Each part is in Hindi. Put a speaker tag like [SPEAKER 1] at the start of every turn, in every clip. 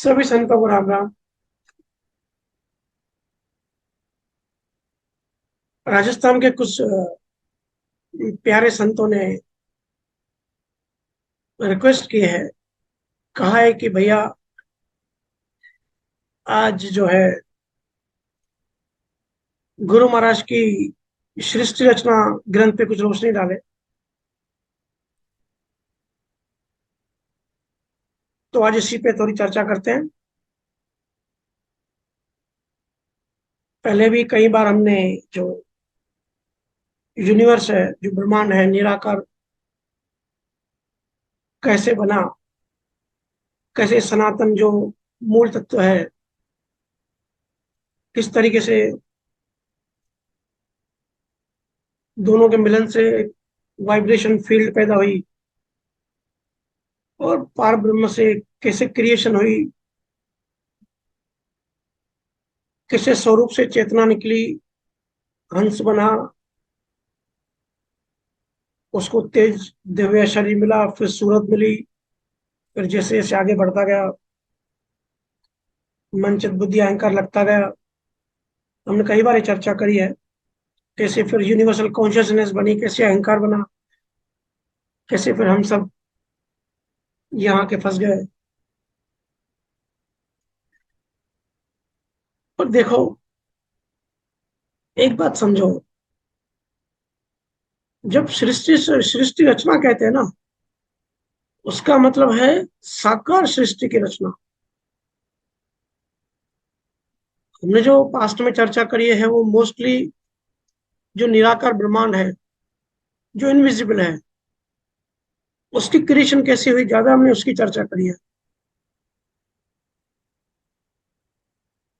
[SPEAKER 1] सभी संतों को राम राम। राजस्थान के कुछ प्यारे संतों ने रिक्वेस्ट की है। कहा है कि भैया आज जो है गुरु महाराज की सृष्टि रचना ग्रंथ पे कुछ रोशनी डाले। तो आज इसी पे थोड़ी चर्चा करते हैं। पहले भी कई बार हमने जो यूनिवर्स है, जो ब्रह्मांड है, निराकार कैसे बना, कैसे सनातन जो मूल तत्व है, किस तरीके से दोनों के मिलन से वाइब्रेशन फील्ड पैदा हुई और पार ब्रह्म से कैसे क्रिएशन हुई, कैसे स्वरूप से चेतना निकली, हंस बना, उसको तेज दिव्य शरीर मिला, फिर सूरत मिली, फिर जैसे जैसे आगे बढ़ता गया मन चित बुद्धि अहंकार लगता गया। हमने कई बार ये चर्चा करी है। कैसे फिर यूनिवर्सल कॉन्शियसनेस बनी, कैसे अहंकार बना, कैसे फिर हम सब यहाँ के फंस गए। और देखो, एक बात समझो, जब सृष्टि रचना कहते हैं ना, उसका मतलब है साकार सृष्टि की रचना। हमने जो पास्ट में चर्चा करी है वो मोस्टली जो निराकार ब्रह्मांड है, जो इनविजिबल है, उसकी क्रिएशन कैसे हुई, ज्यादा हमने उसकी चर्चा करी है।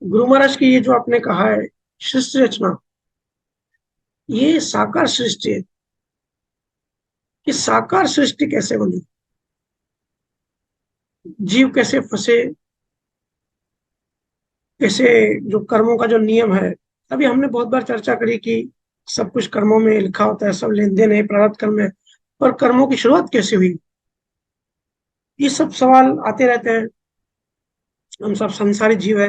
[SPEAKER 1] गुरु महाराज की ये जो आपने कहा है सृष्टि रचना, ये साकार सृष्टि है। कि साकार सृष्टि कैसे बनी, जीव कैसे फंसे, कैसे जो कर्मों का जो नियम है। अभी हमने बहुत बार चर्चा करी कि सब कुछ कर्मों में लिखा होता है, सब लेन देन है, प्रारब्ध कर्म है। पर कर्मों की शुरुआत कैसे हुई, ये सब सवाल आते रहते हैं। हम सब संसारी जीव है।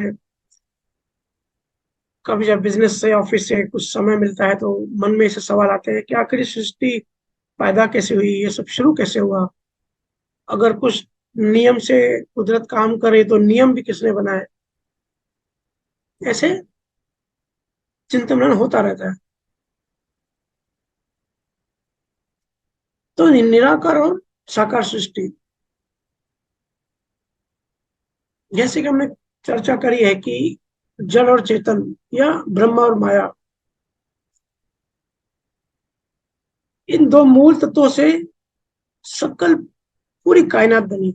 [SPEAKER 1] कभी जब बिजनेस से ऑफिस से कुछ समय मिलता है तो मन में ऐसे सवाल आते हैं कि आखिर ये सृष्टि पैदा कैसे हुई, ये सब शुरू कैसे हुआ। अगर कुछ नियम से कुदरत काम करे तो नियम भी किसने बनाए। ऐसे चिंतन मनन होता रहता है। तो निराकार और साकार सृष्टि, जैसे कि हमने चर्चा करी है कि जड़ और चेतन या ब्रह्मा और माया, इन दो मूल तत्वों से सकल पूरी कायनात बनी।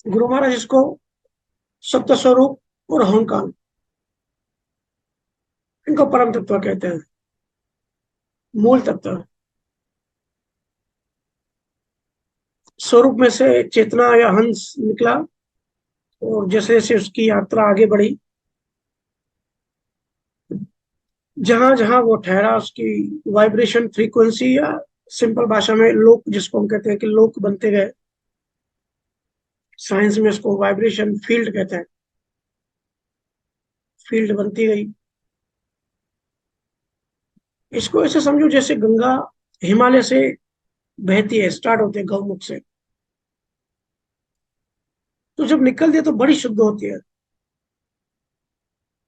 [SPEAKER 1] गुरु महाराज इसको सत्य स्वरूप और अहंकार, इनको परम तत्व कहते हैं, मूल तत्व। स्वरूप में से चेतना या हंस निकला, और जैसे जैसे उसकी यात्रा आगे बढ़ी, जहां जहां वो ठहरा उसकी वाइब्रेशन फ्रीक्वेंसी, या सिंपल भाषा में लोक जिसको हम कहते हैं कि लोक बनते गए। साइंस में इसको वाइब्रेशन फील्ड कहते हैं। फील्ड बनती गई। इसको ऐसे समझो जैसे गंगा हिमालय से बहती है, स्टार्ट होते है गौमुख से। तो जब निकलती है तो बड़ी शुद्ध होती है।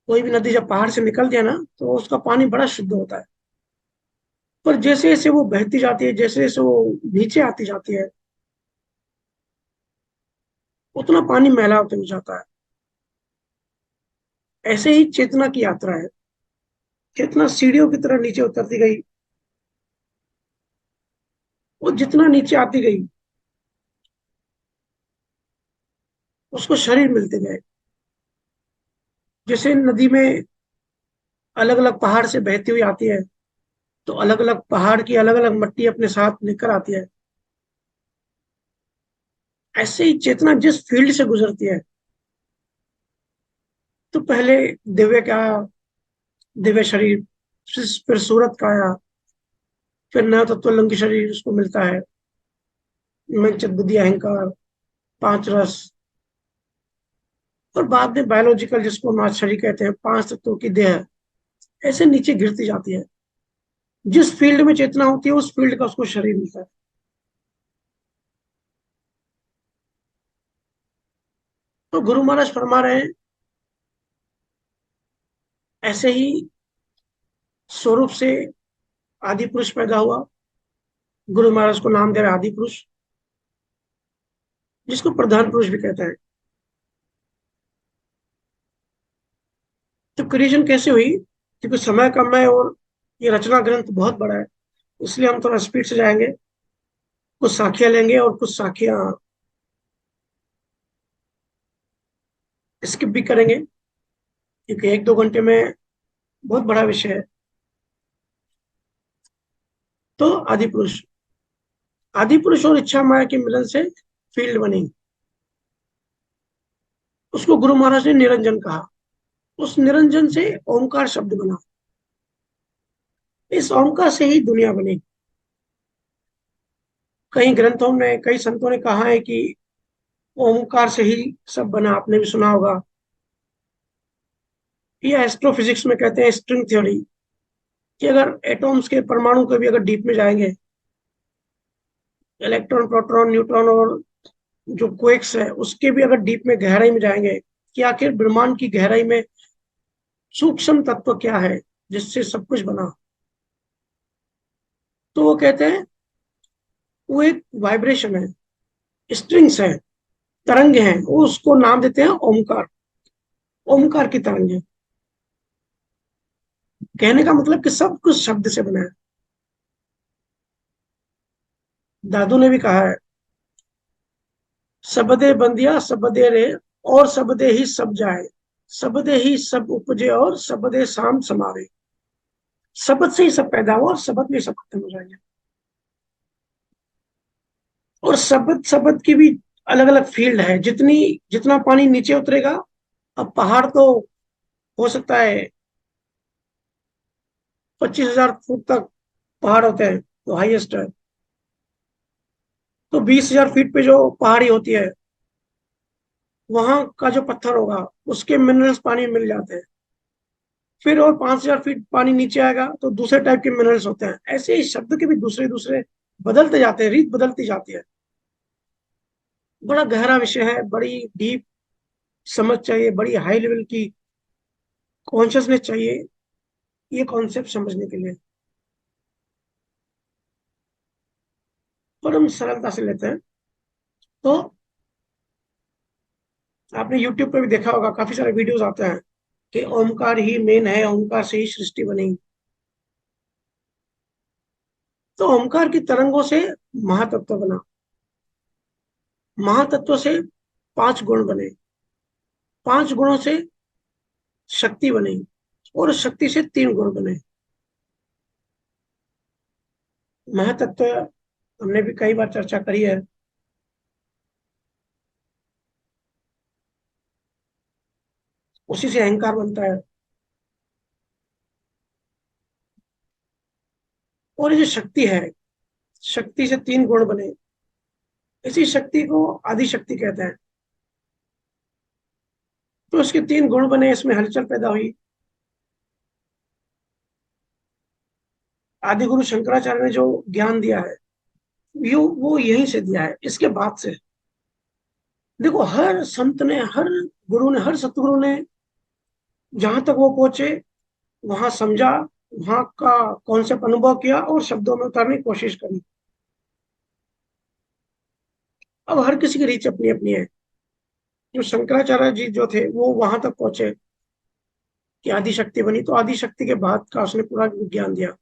[SPEAKER 1] कोई भी नदी जब पहाड़ से निकलती है ना, तो उसका पानी बड़ा शुद्ध होता है। पर जैसे जैसे वो बहती जाती है, जैसे जैसे वो नीचे आती जाती है, उतना पानी मैला होते हो जाता है। ऐसे ही चेतना की यात्रा है। चेतना सीढ़ियों की तरह नीचे उतरती गई। वो जितना नीचे आती गई, उसको शरीर मिलते गए। जैसे नदी में अलग अलग पहाड़ से बहती हुई आती है, तो अलग अलग पहाड़ की अलग अलग मिट्टी अपने साथ लेकर आती है। ऐसे ही चेतना जिस फील्ड से गुजरती है, तो पहले दिव्य का दिव्य शरीर, फिर सूरत का आया, फिर नया तत्व शरीर उसको मिलता है। मन, चित्त, बुद्धि, अहंकार, पांच रस, और बाद में बायोलॉजिकल, जिसको हम आज शरीर कहते हैं, पांच तत्वों की देह, ऐसे नीचे गिरती जाती है। जिस फील्ड में चेतना होती है उस फील्ड का उसको शरीर मिलता है। तो गुरु महाराज फरमा रहे हैं, ऐसे ही स्वरूप से आदि पुरुष पैदा हुआ। गुरु महाराज को नाम दे रहे आदि पुरुष, जिसको प्रधान पुरुष भी कहता है। तो क्रिएशन कैसे हुई? क्योंकि समय कम है और ये रचना ग्रंथ बहुत बड़ा है, इसलिए हम थोड़ा स्पीड से जाएंगे। कुछ साखियां लेंगे और कुछ साखियां स्किप भी करेंगे, क्योंकि एक दो घंटे में बहुत बड़ा विषय है। तो आदि पुरुष और इच्छा माया के मिलन से फील्ड बनी। उसको गुरु महाराज ने निरंजन कहा। उस निरंजन से ओमकार शब्द बना। इस ओमकार से ही दुनिया बनी। कई ग्रंथों में, कई संतों ने कहा है कि ओमकार से ही सब बना। आपने भी सुना होगा। ये एस्ट्रोफिजिक्स में कहते हैं स्ट्रिंग थ्योरी, कि अगर एटॉम्स के, परमाणु के भी अगर डीप में जाएंगे, इलेक्ट्रॉन, प्रोटॉन, न्यूट्रॉन और जो क्वेक्स है उसके भी अगर डीप में, गहराई में जाएंगे, कि आखिर ब्रह्मांड की गहराई में सूक्ष्म तत्व क्या है जिससे सब कुछ बना, तो वो कहते हैं वो एक वाइब्रेशन है, स्ट्रिंग्स है, तरंग हैं। वो उसको नाम देते हैं ओमकार। ओमकार की तरंग है। कहने का मतलब कि सब कुछ शब्द से बना है। दादू ने भी कहा है, सबदे बंदिया सबदे रे, और सबदे ही सब जाए, सबदे ही सब उपजे और सबदे शाम समावे। शब्द से ही सब पैदा हुआ और शब्द में सब खत्म हो जाएंगे। और शब्द शब्द की भी अलग अलग फील्ड है। जितनी जितना पानी नीचे उतरेगा, अब पहाड़ तो हो सकता है 25,000 फुट तक पहाड़ होते हैं, तो हाईएस्ट है। तो 20,000 फीट पे जो पहाड़ी होती है, वहां का जो पत्थर होगा उसके मिनरल्स पानी में मिल जाते हैं। फिर और 5,000 फीट पानी नीचे आएगा तो दूसरे टाइप के मिनरल्स होते हैं। ऐसे ही शब्द के भी दूसरे दूसरे बदलते जाते हैं, रीत बदलती जाती है। बड़ा गहरा विषय है, बड़ी डीप समझ चाहिए, बड़ी हाई लेवल की कॉन्शियसनेस चाहिए ये कॉन्सेप्ट समझने के लिए। और हम सरलता से लेते हैं। तो आपने यूट्यूब पे भी देखा होगा, काफी सारे वीडियोस आते हैं कि ओमकार ही मेन है, ओमकार से ही सृष्टि बनी। तो ओमकार की तरंगों से महातत्व बना। महातत्व से पांच गुण बने। पांच गुणों से शक्ति बनी, और शक्ति से तीन गुण बने। महातत्व हमने भी कई बार चर्चा करी है। उसी से अहंकार बनता है। और ये जो शक्ति है, शक्ति से तीन गुण बने। इसी शक्ति को आदि शक्ति कहते हैं। तो उसके तीन गुण बने, इसमें हलचल पैदा हुई। आदि गुरु शंकराचार्य ने जो ज्ञान दिया है, वो यहीं से दिया है, इसके बाद से। देखो, हर संत ने, हर गुरु ने, हर सतगुरु ने जहां तक वो पहुंचे वहां समझा, वहां का कॉन्सेप्ट अनुभव किया और शब्दों में उतारने की कोशिश करी। अब हर किसी की रीच अपनी अपनी है। जो शंकराचार्य जी जो थे वो वहां तक पहुंचे कि आदि शक्ति बनी, तो आदि शक्ति के बाद का उसने पूरा विज्ञान दिया।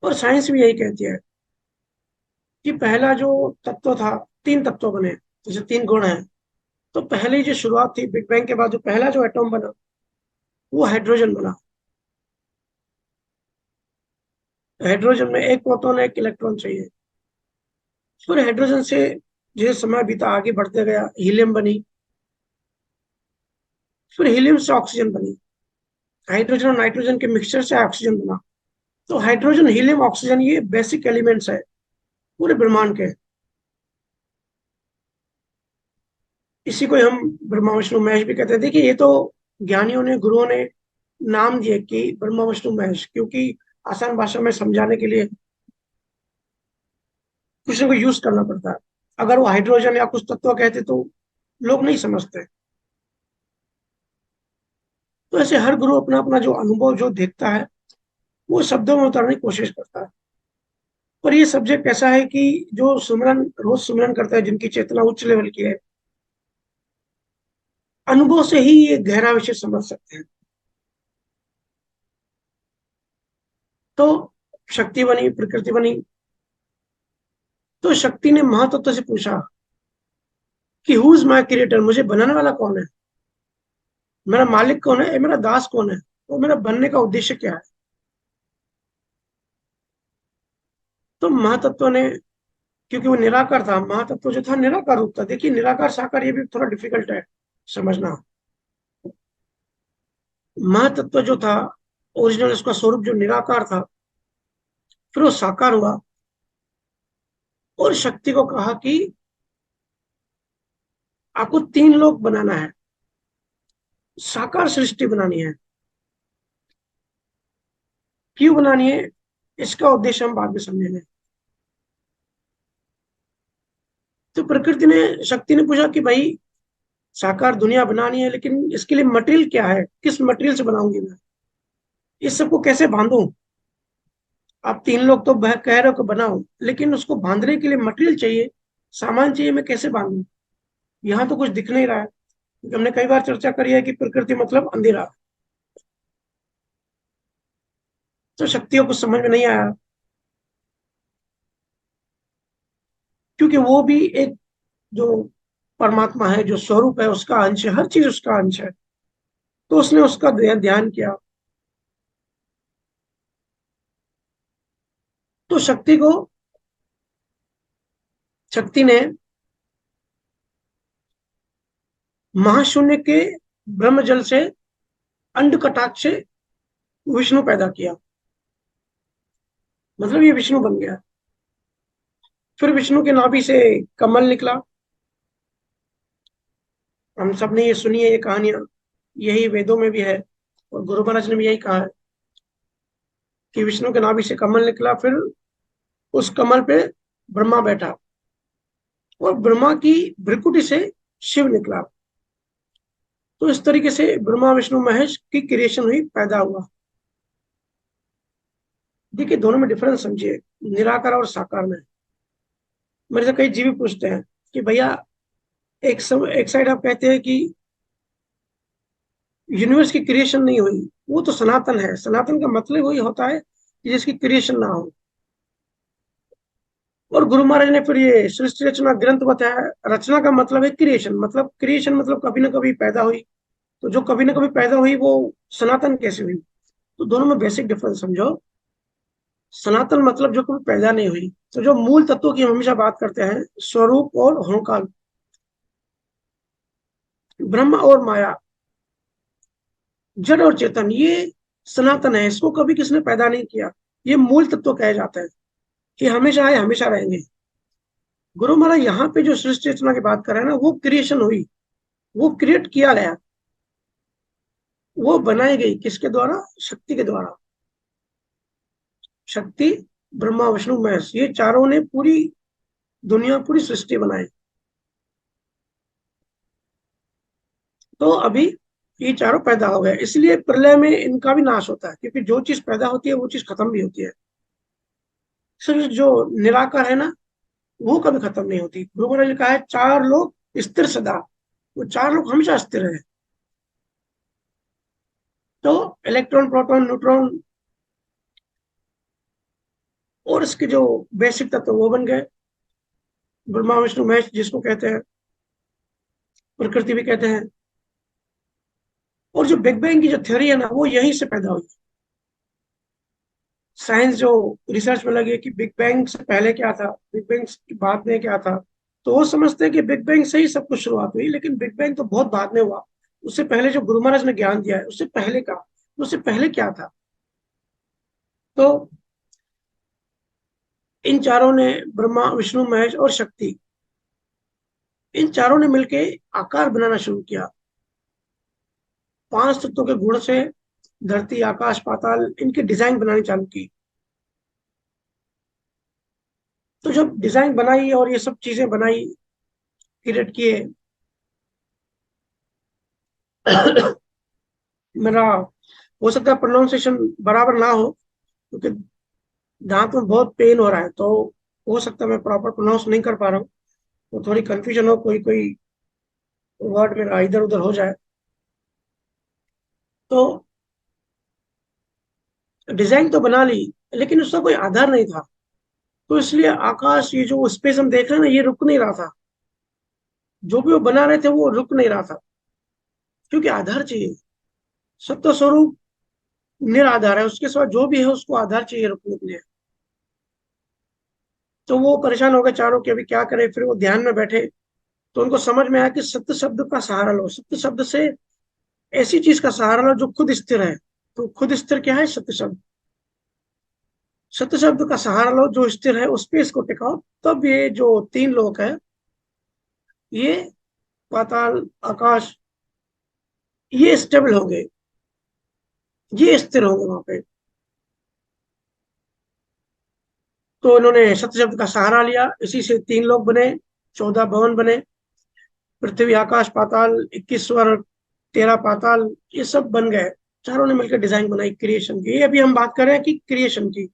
[SPEAKER 1] और साइंस भी यही कहती है कि पहला जो तत्व था, तीन तत्व बने, जैसे तीन गुण हैं। तो पहले जो शुरुआत थी बिग बैंग के बाद, जो पहला जो एटॉम बना वो हाइड्रोजन बना। हाइड्रोजन में एक प्रोटॉन एक इलेक्ट्रॉन चाहिए। फिर हाइड्रोजन से जैसे समय बीता, आगे बढ़ते गया, हीलियम बनी। फिर हीलियम से ऑक्सीजन बनी। हाइड्रोजन और नाइट्रोजन के मिक्सचर से ऑक्सीजन बना। तो हाइड्रोजन, हीलियम, ऑक्सीजन ये बेसिक एलिमेंट्स है पूरे ब्रह्मांड के। इसी को हम ब्रह्मा विष्णु महेश भी कहते हैं। देखिए ये तो ज्ञानियों ने, गुरुओं ने नाम दिए कि ब्रह्मा विष्णु महेश, क्योंकि आसान भाषा में समझाने के लिए कुछ ना कुछ यूज करना पड़ता है। अगर वो हाइड्रोजन या कुछ तत्व कहते तो लोग नहीं समझते। तो ऐसे हर गुरु अपना अपना जो अनुभव जो देखता है वो शब्दों में उतारने की कोशिश करता है। पर ये सब्जेक्ट ऐसा है कि जो सुमिरन रोज सुमिरन करता है, जिनकी चेतना उच्च लेवल की है, अनुभव से ही ये गहरा विषय समझ सकते हैं। तो शक्ति बनी, प्रकृति बनी। तो शक्ति ने महातत्व से पूछा कि हु इज माई क्रिएटर, मुझे बनाने वाला कौन है, मेरा मालिक कौन है, मेरा दास कौन है, और मेरा बनने का उद्देश्य क्या है। तो महातत्व ने, क्योंकि वो निराकार था, महातत्व जो था निराकार रूप था। देखिए निराकार साकार ये भी थोड़ा डिफिकल्ट है समझना। महातत्व जो था ओरिजिनल, उसका स्वरूप जो निराकार था, फिर वो साकार हुआ और शक्ति को कहा कि आपको तीन लोक बनाना है, साकार सृष्टि बनानी है। क्यों बनानी है, इसका उद्देश्य हम बाद में समझेंगे। तो प्रकृति ने, शक्ति ने पूछा कि भाई साकार दुनिया बनानी है, लेकिन इसके लिए मटेरियल क्या है, किस मटेरियल से बनाऊंगी मैं, इस सबको कैसे बांधूं। आप तीन लोग तो कह रहे हो कि बनाओ, लेकिन उसको बांधने के लिए मटेरियल चाहिए, सामान चाहिए, मैं कैसे बांधूं। यहाँ तो कुछ दिख नहीं रहा है, क्योंकि हमने कई बार चर्चा करी है कि प्रकृति मतलब अंधेरा। तो शक्तियों को समझ में नहीं आया, क्योंकि वो भी एक जो परमात्मा है, जो स्वरूप है, उसका अंश है, हर चीज उसका अंश है। तो उसने उसका ध्यान किया। तो शक्ति ने महाशून्य के ब्रह्म जल से, अंड कटाक्ष से विष्णु पैदा किया। मतलब ये विष्णु बन गया। फिर विष्णु के नाभि से कमल निकला। हम सब ने ये सुनी है ये कहानियां, यही वेदों में भी है और गुरु महाराज ने भी यही कहा है कि विष्णु के नाभि से कमल निकला। फिर उस कमल पे ब्रह्मा बैठा और ब्रह्मा की भ्रिकुटी से शिव निकला। तो इस तरीके से ब्रह्मा विष्णु महेश की क्रिएशन हुई, पैदा हुआ। देखिए दोनों में डिफरेंस समझिए, निराकार और साकार में। मेरे से कई जीवी पूछते हैं कि भैया एक साइड आप कहते हैं कि यूनिवर्स की क्रिएशन नहीं हुई, वो तो सनातन है। सनातन का मतलब वही होता है कि जिसकी क्रिएशन ना हो। और गुरु महाराज ने फिर ये सृष्टि रचना ग्रंथ बताया। रचना का मतलब है क्रिएशन, मतलब क्रिएशन मतलब कभी ना कभी पैदा हुई। तो जो कभी ना कभी पैदा हुई वो सनातन कैसे हुई। तो दोनों में बेसिक डिफरेंस समझो। सनातन मतलब जो कभी पैदा नहीं हुई। तो जो मूल तत्वों की हम हमेशा बात करते हैं, स्वरूप और होंकाल, ब्रह्म और माया, जड़ और चेतन, ये सनातन है। इसको कभी किसने पैदा नहीं किया। ये मूल तत्व कहे जाते हैं, ये हमेशा आए हमेशा रहेंगे। गुरु महाराज यहाँ पे जो सृष्टि रचना की बात कर रहे हैं ना, वो क्रिएशन हुई, वो क्रिएट किया गया, वो बनाई गई किसके द्वारा, शक्ति के द्वारा। शक्ति, ब्रह्मा विष्णु महेश, ये चारों ने पूरी दुनिया, पूरी सृष्टि बनाई। तो अभी ये चारों पैदा हो गए, इसलिए प्रलय में इनका भी नाश होता है, क्योंकि जो चीज पैदा होती है वो चीज खत्म भी होती है। सिर्फ जो निराकार है ना, वो कभी खत्म नहीं होती। गुरु महाराज ने कहा है चार लोग स्थिर सदा, वो चार लोग हमेशा स्थिर है। तो इलेक्ट्रॉन, प्रोटॉन, न्यूट्रॉन और इसके जो बेसिक तत्व वो बन गए। ब्रह्मा विष्णु महेश जिसको कहते हैं, प्रकृति भी कहते हैं। और जो बिग बैंग की जो थ्योरी है ना, वो यहीं से पैदा हुई। साइंस जो रिसर्च में लगी है कि बिग बैंग से पहले क्या था, बिग बैंग के बाद में क्या था, तो वो समझते हैं कि बिग बैंग से ही सब कुछ शुरुआत हुई। लेकिन बिग बैंग तो बहुत बाद में हुआ। उससे पहले जो गुरु महाराज ने ज्ञान दिया है, उससे पहले का, उससे पहले क्या था। तो इन चारों ने, ब्रह्मा विष्णु महेश और शक्ति, इन चारों ने मिलके आकार बनाना शुरू किया। 5 तत्वों के गुण से धरती आकाश पाताल इनकी डिजाइन बनानी चालू की। तो जब डिजाइन बनाई और ये सब चीजें बनाई, क्रिएट किए, मेरा हो सकता है प्रोनाउंसिएशन बराबर ना हो, क्योंकि दांत में बहुत पेन हो रहा है, तो हो सकता है मैं प्रॉपर प्रोनाउंस नहीं कर पा रहा हूँ, तो थोड़ी कंफ्यूजन हो, कोई कोई वर्ड मेरा इधर उधर हो जाए। तो डिजाइन तो बना ली, लेकिन उसका कोई आधार नहीं था। तो इसलिए आकाश, ये जो स्पेस हम देख रहे हैं ना, ये रुक नहीं रहा था। जो भी वो बना रहे थे वो रुक नहीं रहा था, क्योंकि आधार चाहिए। सत्य स्वरूप निराधार है, उसके सिवा जो भी है उसको आधार चाहिए रुकने के लिए। तो वो परेशान हो गए चारों कि अभी क्या करें। फिर वो ध्यान में बैठे, तो उनको समझ में आया कि सत्य शब्द का सहारा लो। सत्य शब्द से ऐसी चीज का सहारा लो जो खुद स्थिर है। तो खुद स्थिर क्या है? सत्य शब्द। सत्य शब्द का सहारा लो जो स्थिर है, उस पे इसको टिकाओ। तब ये जो 3 लोक है, ये पाताल आकाश, ये स्टेबल होंगे, ये स्थिर होंगे वहां पे। तो इन्होंने सत्य शब्द का सहारा लिया, इसी से 3 लोक बने, 14 भवन बने। पृथ्वी आकाश पाताल, 21 स्वर्ग, 13 पाताल, ये सब बन गए। चारों ने मिलकर डिजाइन बनाई क्रिएशन की। ये अभी हम बात कर रहे हैं कि क्रिएशन की।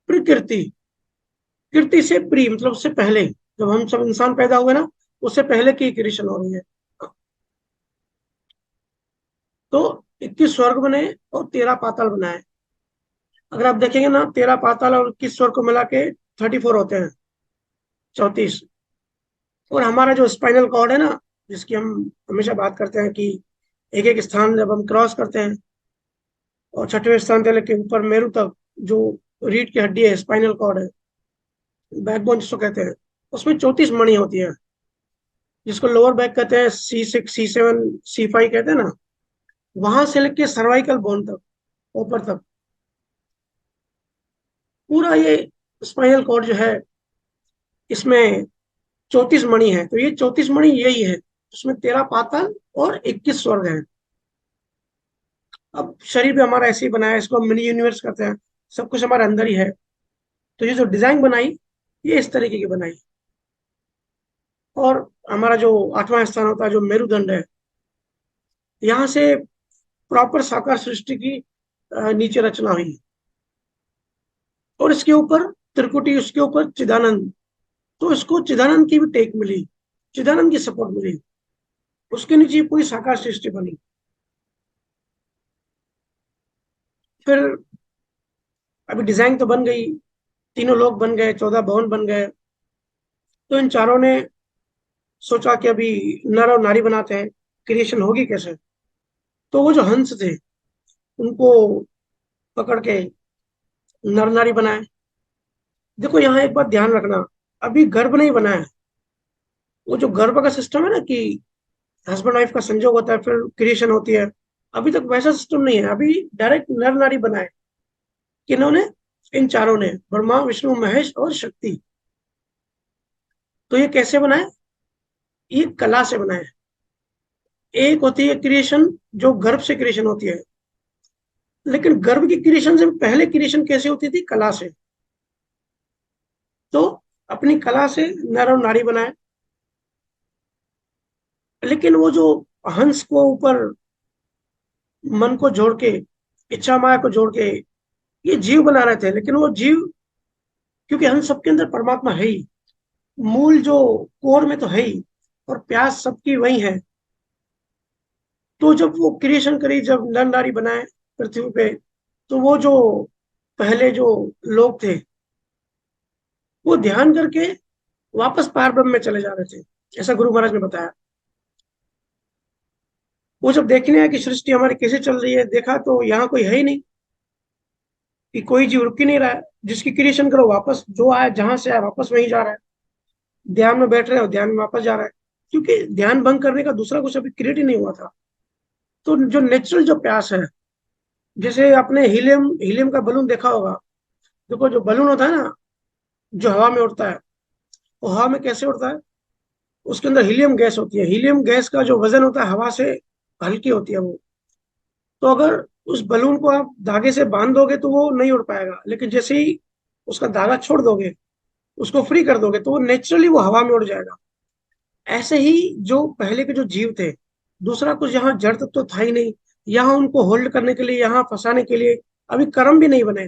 [SPEAKER 1] प्रकृति, कृति से प्री मतलब उससे पहले, जब हम सब इंसान पैदा हुए ना, उससे पहले की क्रिएशन हो रही है। तो 21 स्वर्ग बने और 13 पाताल बनाए। अगर आप देखेंगे ना, 13 पाताल और 21 स्वर्ग को मिला के 34 होते हैं, 34। और हमारा जो स्पाइनल कॉर्ड है ना, जिसकी हम हमेशा बात करते हैं कि एक एक स्थान जब हम क्रॉस करते हैं, और 6वें स्थान से लेके ऊपर मेरू तक, जो रीढ़ की हड्डी है, स्पाइनल कॉर्ड है, बैकबोन जिसको कहते हैं, उसमें 34 मणि होती है, जिसको लोअर बैक कहते हैं, C6 C7 C5 कहते हैं ना। वहां से लेके सर्वाइकल बोन तक, ऊपर तक, पूरा ये स्पाइनल कॉर्ड जो है, इसमें 34 मणि है। तो ये 34 मणि यही है, उसमें 13 पाताल और 21 स्वर्ग है। अब शरीर भी हमारा ऐसे ही बना है, इसको हम मिनी यूनिवर्स कहते हैं। सब कुछ हमारे अंदर ही है। तो ये जो डिजाइन बनाई, ये इस तरीके की बनाई। और हमारा जो 8वां स्थान होता है, जो मेरुदंड है, यहाँ से प्रॉपर साकार सृष्टि की नीचे रचना हुई। और इसके ऊपर त्रिकुटी, उसके ऊपर चिदानंद। तो इसको चिदानंद की भी टेक मिली, चिदानंद की सपोर्ट मिली। उसके नीचे पूरी साकार सृष्टि बनी। फिर अभी डिजाइन तो बन गई, 3 लोक बन गए, 14 भवन बन गए। तो इन चारों ने सोचा कि अभी नर और नारी बनाते हैं, क्रिएशन होगी कैसे। तो वो जो हंस थे, उनको पकड़ के नर नारी बनाए। देखो यहाँ एक बात ध्यान रखना, अभी गर्भ नहीं बना है। वो जो गर्भ का सिस्टम है ना, कि हस्बैंड वाइफ का संजोग होता है फिर क्रिएशन होती है, अभी तक वैसा सिस्टम नहीं है। अभी डायरेक्ट नर नारी बनाए। किन्होंने? इन चारों ने, ब्रह्मा विष्णु महेश और शक्ति। तो ये कैसे बनाए? ये कला से बनाए। एक होती है क्रिएशन जो गर्भ से क्रिएशन होती है, लेकिन गर्भ की क्रिएशन से पहले क्रिएशन कैसे होती थी? कला से। तो अपनी कला से नर और नारी बनाए। लेकिन वो जो हंस को ऊपर मन को जोड़ के, इच्छा माया को जोड़ के ये जीव बना रहे थे, लेकिन वो जीव, क्योंकि हम सबके अंदर परमात्मा है ही, मूल जो कोर में तो है ही, और प्यास सबकी वही है। तो जब वो क्रिएशन करी, जब नर नारी बनाए पृथ्वी पे, तो वो जो पहले जो लोग थे, वो ध्यान करके वापस पार ब्रह्म में चले जा रहे थे, ऐसा गुरु महाराज ने बताया। वो जब देखने आया कि सृष्टि हमारी कैसे चल रही है, देखा तो यहाँ कोई है ही नहीं, कि कोई जीव रुक ही नहीं रहा है। जिसकी क्रिएशन करो, वापस जो आया, जहां से आया वापस वहीं जा रहा है। ध्यान में बैठ रहे हो, ध्यान में वापस जा रहा है, क्योंकि ध्यान भंग करने का दूसरा कुछ अभी क्रिएट ही नहीं हुआ था। तो जो नेचुरल जो प्यास है, जैसे आपने हीलियम हीलियम का बलून देखा होगा, देखो जो बलून होता है ना, जो हवा में उड़ता है, वो हवा में कैसे उड़ता है? उसके अंदर हीलियम गैस होती है। हीलियम गैस का जो वजन होता है हवा से हल्की होती है वो। तो अगर उस बलून को आप धागे से बांध दोगे तो वो नहीं उड़ पाएगा, लेकिन जैसे ही उसका धागा छोड़ दोगे, उसको फ्री कर दोगे, तो वो नेचुरली वो हवा में उड़ जाएगा। ऐसे ही जो पहले के जो जीव थे, दूसरा कुछ यहाँ जड़ तत्व तो था ही नहीं, यहाँ उनको होल्ड करने के लिए, यहाँ फंसाने के लिए अभी कर्म भी नहीं बने,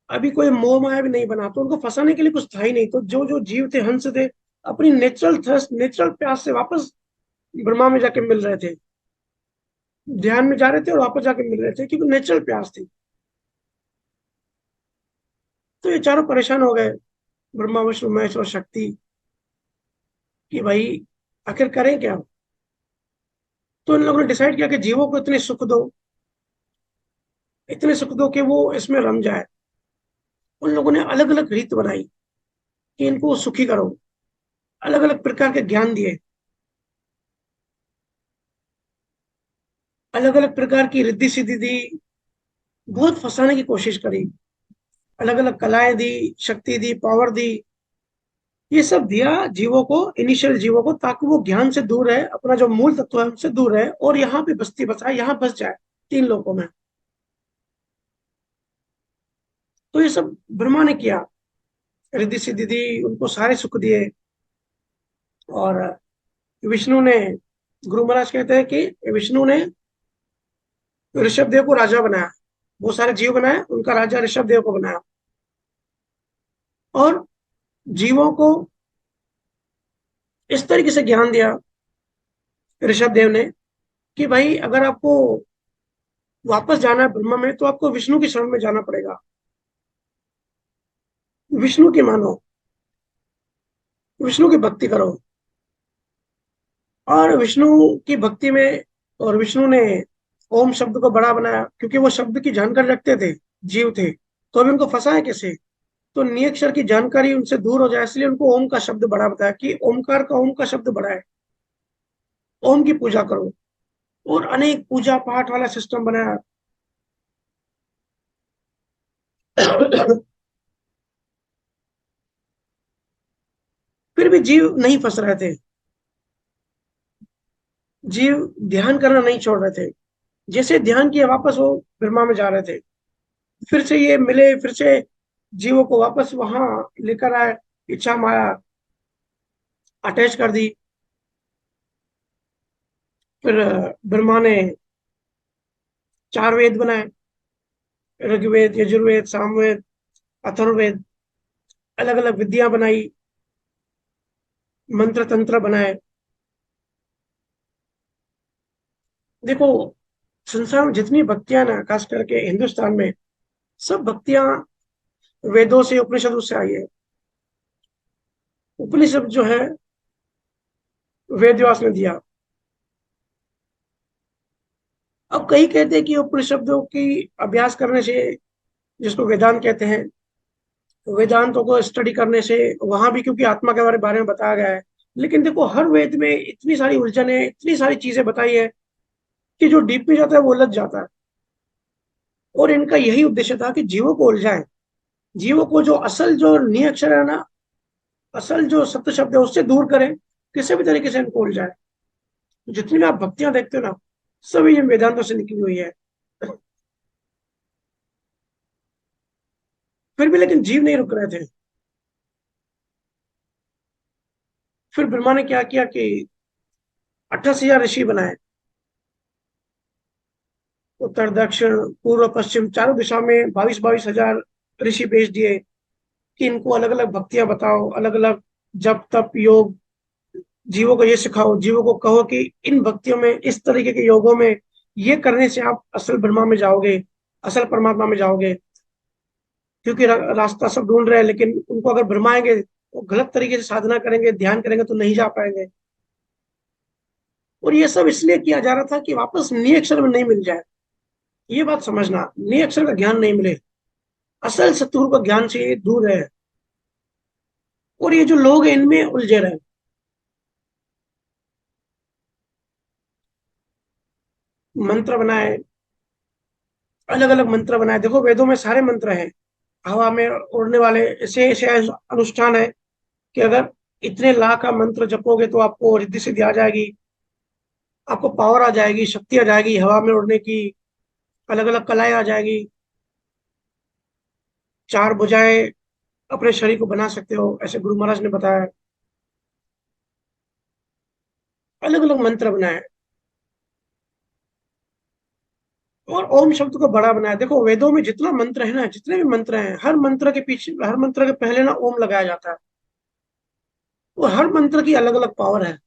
[SPEAKER 1] अभी कोई मोह माया भी नहीं बना, तो उनको फंसाने के लिए कुछ था ही नहीं। तो जो जो जीव थे, हंस थे, अपनी नेचुरल थर्स्ट, नेचुरल प्यास से वापस ब्रह्मा में जाके मिल रहे थे। ध्यान में जा रहे थे और वापस जाके मिल रहे थे, क्योंकि नेचुरल प्यास थी। तो ये चारों परेशान हो गए, ब्रह्मा विष्णु महेश और शक्ति, कि भाई आखिर करें क्या। तो इन लोगों ने डिसाइड किया कि जीवों को इतने सुख दो, इतने सुख दो कि वो इसमें रम जाए। उन लोगों ने अलग अलग रीत बनाई कि इनको सुखी करो, अलग अलग प्रकार के ज्ञान दिए, अलग अलग प्रकार की रिद्धि सिद्धि दी, बहुत फंसाने की कोशिश करी, अलग अलग कलाएं दी, शक्ति दी, पावर दी। ये सब दिया जीवों को, इनिशियल जीवों को, ताकि वो ज्ञान से दूर रहे, अपना जो मूल तत्व है उनसे दूर रहे, और यहाँ पे बस्ती बसाए, यहाँ बस जाए, तीन लोगों में। तो ये सब ब्रह्मा ने किया, रिद्धि सिद्धि दी, उनको सारे सुख दिए। और विष्णु ने, गुरु महाराज कहते हैं कि विष्णु ने ऋषभ देव को राजा बनाया, वो सारे जीव बनाए, उनका राजा ऋषभ देव को बनाया। और जीवों को इस तरीके से ज्ञान दिया ऋषभ देव ने कि भाई अगर आपको वापस जाना है ब्रह्मा में, तो आपको विष्णु की शरण में जाना पड़ेगा, विष्णु की मानो, विष्णु की भक्ति करो। और विष्णु की भक्ति में, और विष्णु ने ओम शब्द को बड़ा बनाया, क्योंकि वो शब्द की जानकारी रखते थे, जीव थे। तो अभी उनको फंसाए कैसे? तो नियक्षर की जानकारी उनसे दूर हो जाए, इसलिए उनको ओम का शब्द बड़ा बताया कि ओमकार का, ओम का शब्द बड़ा है, ओम की पूजा करो। और अनेक पूजा पाठ वाला सिस्टम बनाया। फिर भी जीव नहीं फंस रहे थे, जीव ध्यान करना नहीं छोड़ रहे थे। जैसे ध्यान किया, वापस वो ब्रह्मा में जा रहे थे। फिर से ये मिले, फिर से जीवों को वापस वहां लेकर आए, इच्छा माया अटैच कर दी। फिर ब्रह्मा ने चार वेद बनाए, ऋग्वेद, यजुर्वेद, सामवेद, अथर्ववेद, अलग अलग विद्या बनाई, मंत्र तंत्र बनाए। देखो, संसार में जितनी भक्तियां ना, खास करके हिंदुस्तान में, सब भक्तियां वेदों से, उपनिषदों से आई है। उपनिषद जो है, वेद व्यास ने दिया। अब कई कहते हैं कि उपनिषदों की अभ्यास करने से, जिसको वेदांत कहते हैं, वेदांतों को स्टडी करने से, वहां भी क्योंकि आत्मा के बारे में बताया गया है। लेकिन देखो, हर वेद में इतनी सारी उलझन है, इतनी सारी चीजें बताई है, कि जो डीप में जाता है वो उलझ जाता है। और इनका यही उद्देश्य था कि जीवों को उलझाए, जीवों को जो असल, जो नी अक्षर है ना, असल जो सत्य शब्द है, उससे दूर करें, किसी भी तरीके से इनको उलझाए। तो जितनी भी आप भक्तियां देखते हो ना, सभी ये वेदांतों से निकली हुई है। फिर भी लेकिन जीव नहीं रुक रहे थे। फिर ब्रह्मा ने क्या किया कि 28,000 ऋषि बनाए, उत्तर दक्षिण पूर्व पश्चिम चारों दिशा में 22,000 ऋषि भेज दिए कि इनको अलग अलग भक्तियां बताओ, अलग अलग जप तप योग, जीवों को ये सिखाओ, जीवों को कहो कि इन भक्तियों में, इस तरीके के योगों में, ये करने से आप असल ब्रह्मा में जाओगे, असल परमात्मा में जाओगे। क्योंकि रास्ता सब ढूंढ रहे हैं, लेकिन उनको अगर भरमाएंगे, वो गलत तरीके से साधना करेंगे, ध्यान करेंगे, तो नहीं जा पाएंगे। और ये सब इसलिए किया जा रहा था कि वापस नी अक्षर में नहीं मिल जाए। ये बात समझना, नी अक्षर का ज्ञान नहीं मिले, असल सतगुरु का ज्ञान से ये दूर है। और ये जो लोग हैं, इनमें उलझे रहे। मंत्र बनाए, अलग अलग मंत्र बनाए। देखो, वेदों में सारे मंत्र हैं, हवा में उड़ने वाले ऐसे ऐसे अनुष्ठान है कि अगर इतने लाख का मंत्र जपोगे तो आपको रिद्धि सिद्धि आ जाएगी, आपको पावर आ जाएगी, शक्ति आ जाएगी हवा में उड़ने की, अलग अलग कलाएं आ जाएगी, चार भुजाएं अपने शरीर को बना सकते हो, ऐसे गुरु महाराज ने बताया। अलग अलग मंत्र बनाए और ओम शब्द को बड़ा बनाया। देखो वेदों में जितना मंत्र है ना, जितने भी मंत्र हैं, हर मंत्र के पीछे, हर मंत्र के पहले ना ओम लगाया जाता है। वो हर मंत्र की अलग अलग पावर है।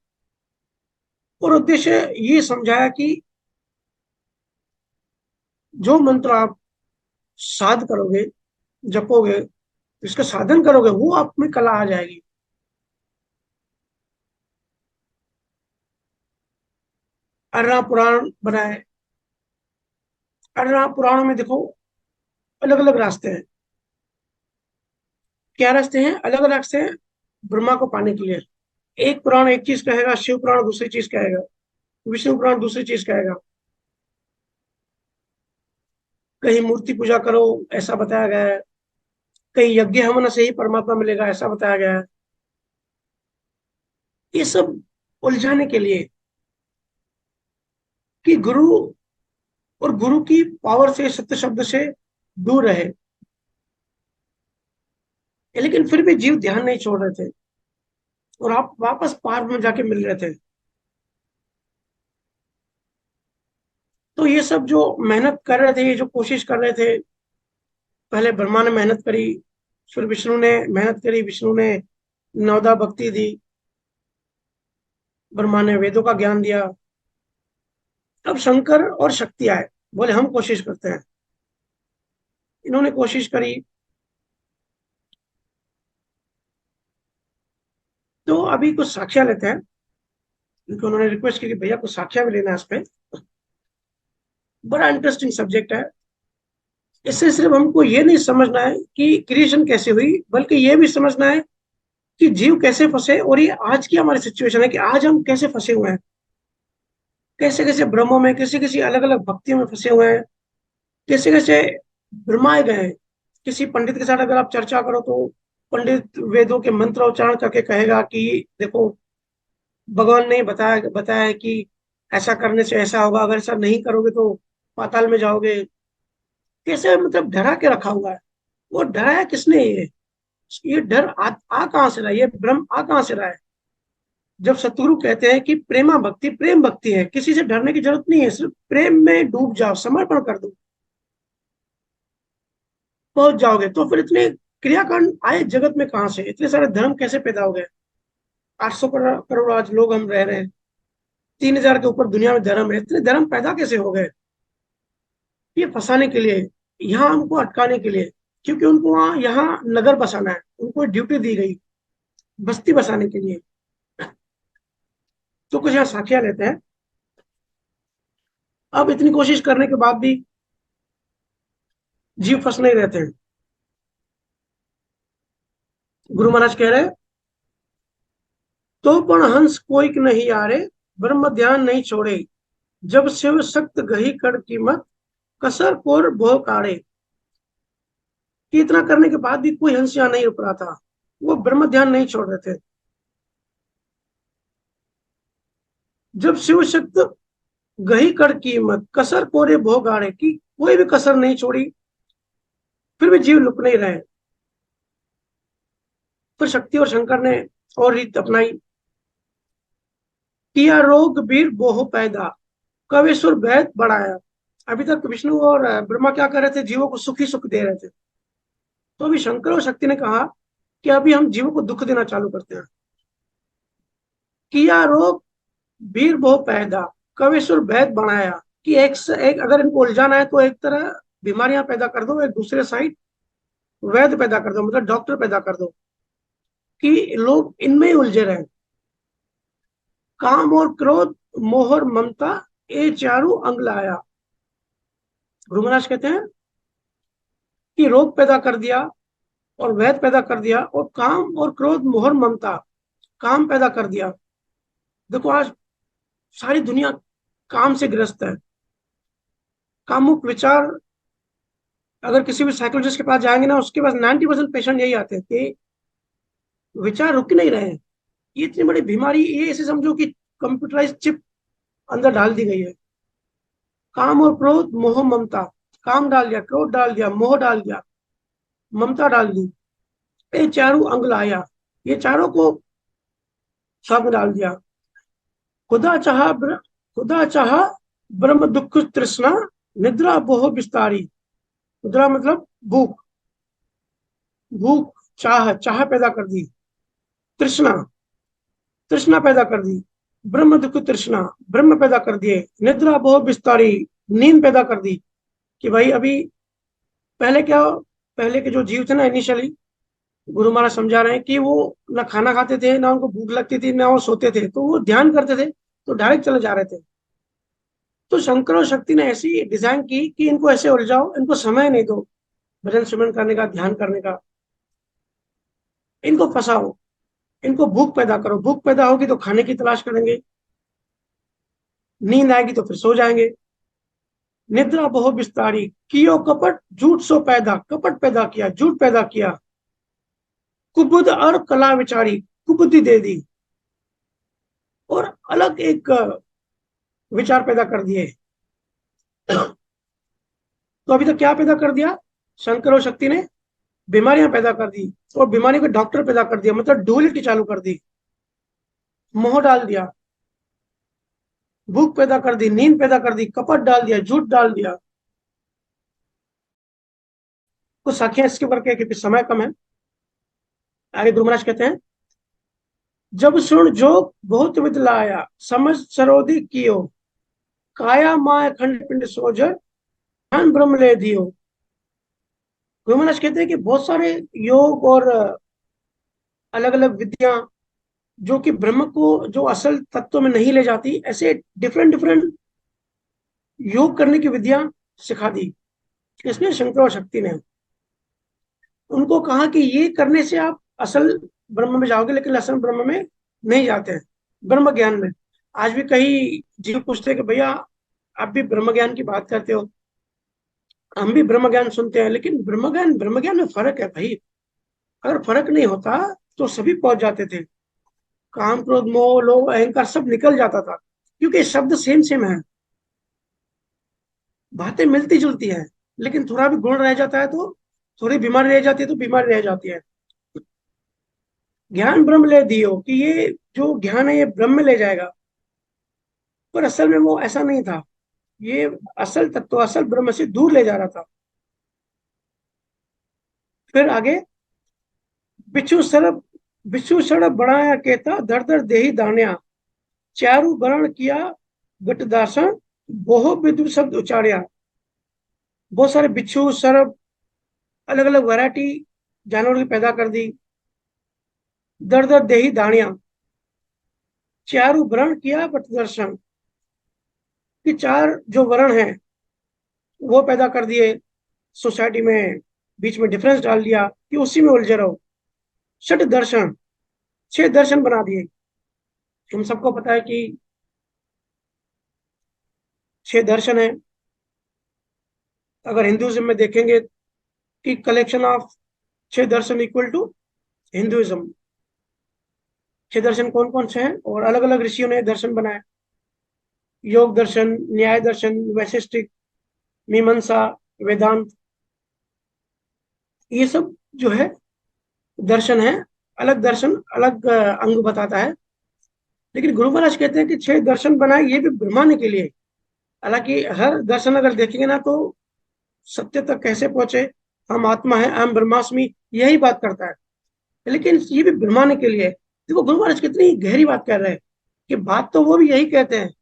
[SPEAKER 1] और उद्देश्य ये समझाया कि जो मंत्र आप साध करोगे, जपोगे, इसका साधन करोगे, वो आप में कला आ जाएगी। अर्णा पुराण बनाए। अर्णा पुराण में देखो अलग अलग रास्ते हैं। क्या रास्ते हैं? अलग अलग रास्ते हैं ब्रह्मा को पाने के लिए। एक पुराण एक चीज कहेगा, शिव पुराण दूसरी चीज कहेगा, विष्णु पुराण दूसरी चीज कहेगा। कहीं मूर्ति पूजा करो ऐसा बताया गया है, कहीं यज्ञ हवन से ही परमात्मा मिलेगा ऐसा बताया गया है। ये सब उलझाने के लिए कि गुरु और गुरु की पावर से, सत्य शब्द से दूर रहे। लेकिन फिर भी जीव ध्यान नहीं छोड़ रहे थे और आप वापस पार में जाके मिल रहे थे। तो ये सब जो मेहनत कर रहे थे, ये जो कोशिश कर रहे थे, पहले ब्रह्मा ने मेहनत करी, फिर विष्णु ने मेहनत करी, विष्णु ने नवदा भक्ति दी, ब्रह्मा ने वेदों का ज्ञान दिया। अब शंकर और शक्ति आए, बोले हम कोशिश करते हैं। इन्होंने कोशिश करी। तो अभी कुछ साक्ष्य लेते हैं, क्योंकि उन्होंने रिक्वेस्ट की कि भैया कुछ साक्ष्य भी लेना है इस पे। बड़ा इंटरेस्टिंग सब्जेक्ट है। इससे सिर्फ हमको ये नहीं समझना है कि क्रिएशन कैसे हुई, बल्कि ये भी समझना है कि जीव कैसे फंसे, और ये आज की हमारी सिचुएशन है कि आज हम कैसे फंसे हुए हैं, कैसे कैसे भ्रमों में, कैसे कैसे अलग अलग भक्तियों में फंसे हुए हैं, कैसे कैसे भ्रमाए गए हैं। किसी पंडित के साथ अगर आप चर्चा करो तो पंडित वेदों के मंत्र उच्चारण करके कहेगा कि देखो भगवान ने बताया बताया है कि ऐसा करने से ऐसा होगा, अगर ऐसा नहीं करोगे तो पाताल में जाओगे। कैसे मतलब डरा के रखा हुआ है। वो डराया किसने? ये डर आ कहाँ से रहा है, ये भ्रम आ कहाँ से रहा है? जब सतगुरु कहते हैं कि प्रेमा भक्ति प्रेम भक्ति है, किसी से डरने की जरूरत नहीं है, सिर्फ प्रेम में डूब जाओ, समर्पण कर दो, पहुंच जाओगे। तो फिर इतने क्रियाकांड आए जगत में कहाँ से? इतने सारे धर्म कैसे पैदा हो गए? 800 करोड़ आज लोग हम रह रहे हैं, 3000 के ऊपर दुनिया में धर्म है, इतने धर्म पैदा कैसे हो गए? ये फंसाने के लिए, यहाँ हमको अटकाने के लिए। क्योंकि उनको वहां यहाँ नगर बसाना है, उनको ड्यूटी दी गई बस्ती बसाने के लिए। तो कुछ यहाँ साखियां लेते हैं। अब इतनी कोशिश करने के बाद भी जीव फंस नहीं रहते हैं। गुरु महाराज कह रहे हैं, तो पण हंस कोई नहीं आरे, ब्रह्म ध्यान नहीं छोड़े, जब शिव सक्त गही कर कीमत, कसर कोर भो काढ़े। कि इतना करने के बाद भी कोई हंस यहाँ नहीं रुक रहा था, वो ब्रह्म ध्यान नहीं छोड़ रहे थे। जब शिव शक्त गही कर कीमत, कसर कोरे भो गाड़े, की कोई भी कसर नहीं छोड़ी, फिर भी जीव लुक नहीं रहे। फिर शक्ति और शंकर ने और रीत अपनाई। किया रोग वीर बोह पैदा, कवेश्वर वैद बढ़ाया। अभी तक विष्णु और ब्रह्मा क्या कर रहे थे? जीवों को सुखी सुख दे रहे थे। तो अभी शंकर और शक्ति ने कहा कि अभी हम जीवों को दुख देना चालू करते हैं। किया रोग वीर बहु पैदा, कवेश्वर वैद बनाया। कि एक से एक अगर इनको उलझाना है तो एक तरह बीमारियां पैदा कर दो, एक दूसरे साइड वैद पैदा कर दो, मतलब डॉक्टर पैदा कर दो कि लोग इनमें ही उलझे रहे। काम और क्रोध, मोह और ममता, ये चारों अंग लाया। गुरु महाराज कहते हैं कि रोग पैदा कर दिया और वैद पैदा कर दिया, और काम और क्रोध, मोह और ममता, काम पैदा कर दिया। देखो आज सारी दुनिया काम से ग्रस्त है। कामुक विचार अगर किसी भी साइकोलॉजिस्ट के पास जाएंगे ना, उसके पास 90% पेशेंट यही आते हैं कि विचार रुक नहीं रहे हैं। ये इतनी बड़ी बीमारी, ये ऐसे समझो कि कंप्यूटराइज चिप अंदर डाल दी गई है। काम और क्रोध, मोह ममता। काम डाल दिया, क्रोध डाल दिया, मोह डाल दिया, ममता डाल दी। ये चारों अंग लाया, ये चारों को सब में डाल दिया। खुदा चाहा खुदा चाहा ब्रह्म दुख तृष्णा, निद्रा मोह विस्तारी। निद्रा मतलब भूख, भूख चाह, चाह पैदा कर दी। तृष्णा, तृष्णा पैदा कर दी। ब्रह्म दुख तृष्णा, ब्रह्म पैदा कर दिए। निद्रा मोह विस्तारी, नींद पैदा कर दी। कि भाई अभी, पहले क्या, पहले के जो जीव थे ना इनिशियली, गुरु महाराज समझा रहे हैं कि वो ना खाना खाते थे, ना उनको भूख लगती थी, ना वो सोते थे, तो वो ध्यान करते थे, तो डायरेक्ट चले जा रहे थे। तो शंकर और शक्ति ने ऐसी डिजाइन की कि इनको ऐसे उलझाओ, इनको समय नहीं दो भजन सिमरन करने का, ध्यान करने का। इनको फंसाओ, इनको भूख पैदा करो। भूख पैदा होगी तो खाने की तलाश करेंगे, नींद आएगी तो फिर सो जाएंगे। निद्रा बहु विस्तारी, कियो कपट झूठ सो पैदा। कपट पैदा किया, झूठ पैदा किया। कुबुद और कला विचारी, कुबुद्धि दे दी और अलग एक विचार पैदा कर दिए। तो अभी तक क्या पैदा कर दिया शंकर और शक्ति ने? बीमारियां पैदा कर दी, और बीमारी को डॉक्टर पैदा कर दिया, मतलब डुअलिटी चालू कर दी। मोह डाल दिया, भूख पैदा कर दी, नींद पैदा कर दी, कपट डाल दिया, झूठ डाल दिया। कुछ साखियां इसके ऊपर क्या, क्योंकि समय कम है। आगे गुरु महाराज कहते हैं, जब सुन जोग बहुत विद लाया, समझ सरोदि कियो। काया माय खंड पिंड सोजर, ज्ञान ब्रह्म ले दियो। गुरु महाराज कहते हैं कि बहुत सारे योग और अलग अलग विद्या, जो कि ब्रह्म को जो असल तत्व में नहीं ले जाती, ऐसे डिफरेंट डिफरेंट योग करने की विद्या सिखा दी इसने, शंकर और शक्ति ने। उनको कहा कि ये करने से आप असल ब्रह्म में जाओगे, लेकिन असल ब्रह्म में नहीं जाते हैं, ब्रह्म ज्ञान में। आज भी कई जीव पूछते हैं कि भैया आप भी ब्रह्म ज्ञान की बात करते हो, हम भी ब्रह्म ज्ञान सुनते हैं, लेकिन ब्रह्म ज्ञान में फर्क है भाई। अगर फर्क नहीं होता तो सभी पहुंच जाते थे। काम क्रोध मोह लोभ अहंकार सब निकल जाता था, क्योंकि शब्द सेम सेम है, बातें मिलती जुलती है। लेकिन थोड़ा भी गुण रह जाता है तो थोड़ी बीमारी रह जाती है, तो बीमारी रह जाती है। ज्ञान ब्रह्म ले दियो, कि ये जो ज्ञान है ये ब्रह्म में ले जाएगा। पर असल में वो ऐसा नहीं था, ये असल तत्व, असल ब्रह्म से दूर ले जा रहा था। फिर आगे, बिच्छू सरब, बिच्छू सड़ब बढ़ाया कहता, दर दर देही दान्या। चारु वर्ण किया गट दासन, बहु विधु शब्द उचार्या। बहुत सारे बिच्छू सरब, अलग अलग वैरायटी जानवरों की पैदा कर दी। दर दर देही दानिया, चारु वर्ण किया बट दर्शन, कि चार जो वर्ण है वो पैदा कर दिए सोसाइटी में, बीच में डिफरेंस डाल दिया कि उसी में उलझे रहो। षट दर्शन, छह दर्शन बना दिए। हम सबको पता है कि छह दर्शन है। अगर हिंदुइज्म में देखेंगे कि कलेक्शन ऑफ छह दर्शन इक्वल टू हिंदुइज्म। छह दर्शन कौन कौन से हैं, और अलग अलग ऋषियों ने दर्शन बनाए। योग दर्शन, न्याय दर्शन, वैशिष्टिक, मीमांसा, वेदांत, ये सब जो है दर्शन है। अलग दर्शन अलग अंग बताता है। लेकिन गुरु महाराज कहते हैं कि छह दर्शन बनाए ये भी ब्रह्मांड के लिए। हालांकि हर दर्शन अगर देखेंगे ना, तो सत्य तक कैसे पहुंचे, हम आत्मा है, अहम ब्रह्मास्मि, यही बात करता है। लेकिन ये भी ब्रह्मांड के लिए। देखो गुरु महाराज कितनी गहरी बात कर रहे हैं, कि बात तो वो भी यही कहते हैं,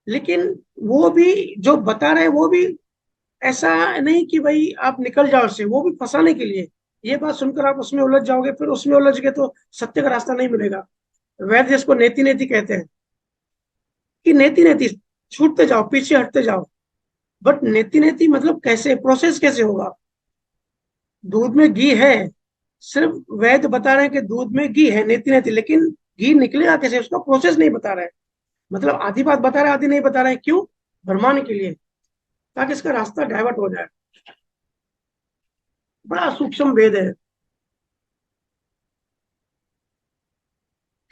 [SPEAKER 1] लेकिन वो भी जो बता रहे हैं वो भी ऐसा नहीं कि भाई आप निकल जाओ उससे, वो भी फंसाने के लिए। ये बात सुनकर आप उसमें उलझ जाओगे, फिर उसमें उलझ गए तो सत्य का रास्ता नहीं मिलेगा। वैद्य जिसको नेति नेति कहते हैं, कि नेति नेति छूटते जाओ, पीछे हटते जाओ। बट नेति नेति मतलब कैसे, प्रोसेस कैसे होगा? दूध में घी है, सिर्फ वैद्य बता रहे हैं कि दूध में घी है, नेति नेति, लेकिन घी निकलेगा कैसे उसका प्रोसेस नहीं बता रहे हैं। मतलब आधी बात बता रहे हैं, आधी नहीं बता रहे हैं। क्यों? भरमाने के लिए, ताकि इसका रास्ता डाइवर्ट हो जाए। बड़ा सूक्ष्म भेद है।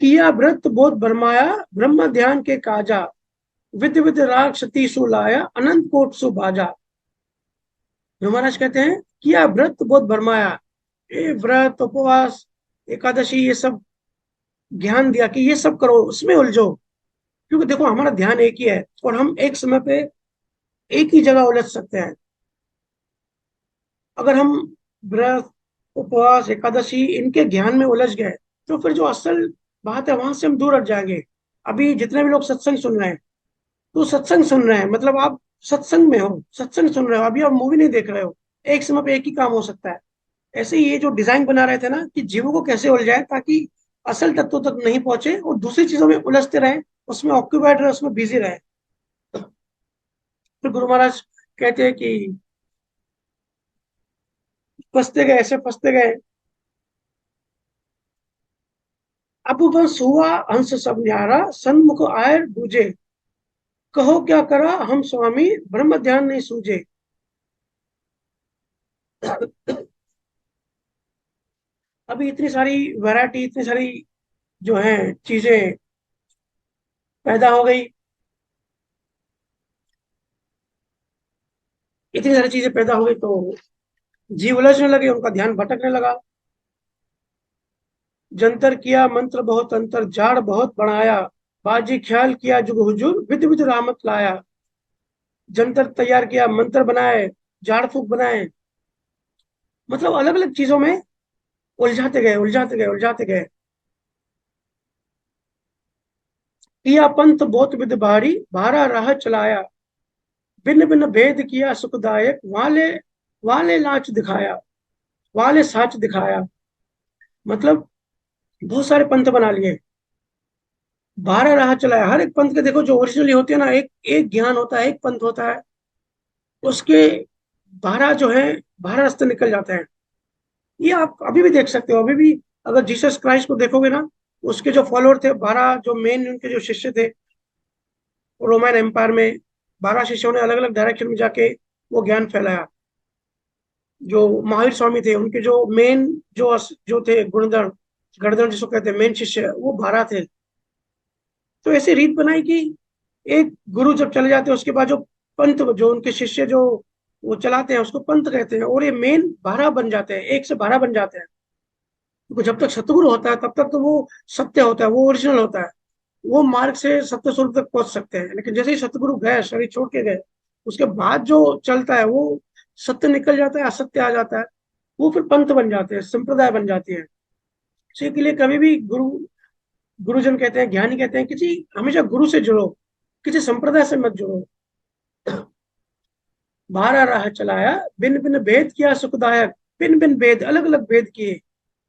[SPEAKER 1] किया व्रत बोध बरमाया, ब्रह्म ध्यान के काजा, विद विद राग सती सुलाया, अनंत कोट सुभाजा। जो महाराज कहते हैं, किया व्रत बोध बरमाया, ये व्रत उपवास एकादशी ये सब ज्ञान दिया कि ये सब करो, उसमें उलझो। क्योंकि देखो हमारा ध्यान एक ही है और हम एक समय पे एक ही जगह उलझ सकते हैं। अगर हम व्रत उपवास एकादशी इनके ज्ञान में उलझ गए तो फिर जो असल बात है वहां से हम दूर हट जाएंगे। अभी जितने भी लोग सत्संग सुन रहे हैं, तो सत्संग सुन रहे हैं मतलब आप सत्संग में हो, सत्संग सुन रहे हो, अभी आप मूवी नहीं देख रहे हो। एक समय पे एक ही काम हो सकता है। ऐसे ही ये जो डिजाइन बना रहे थे ना कि जीवों को कैसे उलझाए ताकि असल तत्वों तक नहीं पहुंचे और दूसरी चीजों में उलझते रहे, उसमें ऑक्यूपाइड रहे, उसमें बिजी रहे। फिर गुरु महाराज कहते हैं कि फंसते गए, ऐसे फंसते गए। अब बस हुआ हंस सब न्यारा, सन्मुख आयर बूझे, कहो क्या करा हम स्वामी, ब्रह्म ध्यान नहीं सूझे। अभी इतनी सारी वैरायटी, इतनी सारी जो है चीजें पैदा हो गई, इतनी सारी चीजें पैदा हो गई तो जीव उलझने लगे, उनका ध्यान भटकने लगा। जंतर किया मंत्र बहुत अंतर, जाड़ बहुत बढ़ाया, बाजी ख्याल किया जुग हुजूर, विध विध रामत लाया। जंतर तैयार किया, मंत्र बनाए, झाड़ फूक बनाए, मतलब अलग अलग चीजों में उलझाते गए, उलझाते गए, उलझाते गए। किया पंथ बहुत विध भारी, भारा राह चलाया, भिन्न भिन्न भेद किया सुखदायक, वाले वाले लाच दिखाया, वाले साच दिखाया। मतलब बहुत सारे पंथ बना लिए, बारह राह चलाया। हर एक पंथ के देखो जो ओरिजिनली होते हैं ना, एक एक ज्ञान होता है, एक पंथ होता है, उसके 12 जो है, 12 रास्ते निकल जाते हैं। ये आप अभी भी देख सकते हो। अभी भी अगर जीसस क्राइस्ट को देखोगे ना, उसके जो फॉलोअर थे, 12 जो मेन उनके जो शिष्य थे रोमन एम्पायर में, 12 शिष्यों ने अलग अलग डायरेक्शन में जाके वो ज्ञान फैलाया। जो महावीर स्वामी थे, उनके जो मेन जो थे गुणधर, गणधर जिसको कहते हैं मेन शिष्य, वो 12 थे। तो ऐसी रीत बनाई कि एक गुरु जब चले जाते हैं उसके बाद जो पंथ, जो उनके शिष्य जो वो चलाते हैं उसको पंथ कहते हैं, और ये मेन 12 बन जाते हैं, 1 से 12 बन जाते हैं। क्योंकि जब तक सतगुरु होता है तब तक तो वो सत्य होता है, वो ओरिजिनल होता है, वो मार्ग से सत्य स्वरूप तक पहुंच सकते हैं। लेकिन जैसे ही सतगुरु गए, शरीर छोड़ के गए, उसके बाद जो चलता है वो सत्य निकल जाता है, असत्य आ जाता है, वो फिर पंथ बन जाते हैं, संप्रदाय बन जाती है। इसी के लिए कभी भी गुरुजन कहते हैं, ज्ञानी कहते हैं, किसी हमेशा गुरु से जुड़ो, किसी संप्रदाय से मत जुड़ो। बारह राह चलाया, भिन्न भिन्न भेद किया सुखदायक, भिन्न भिन्न भेद, अलग अलग भेद किए,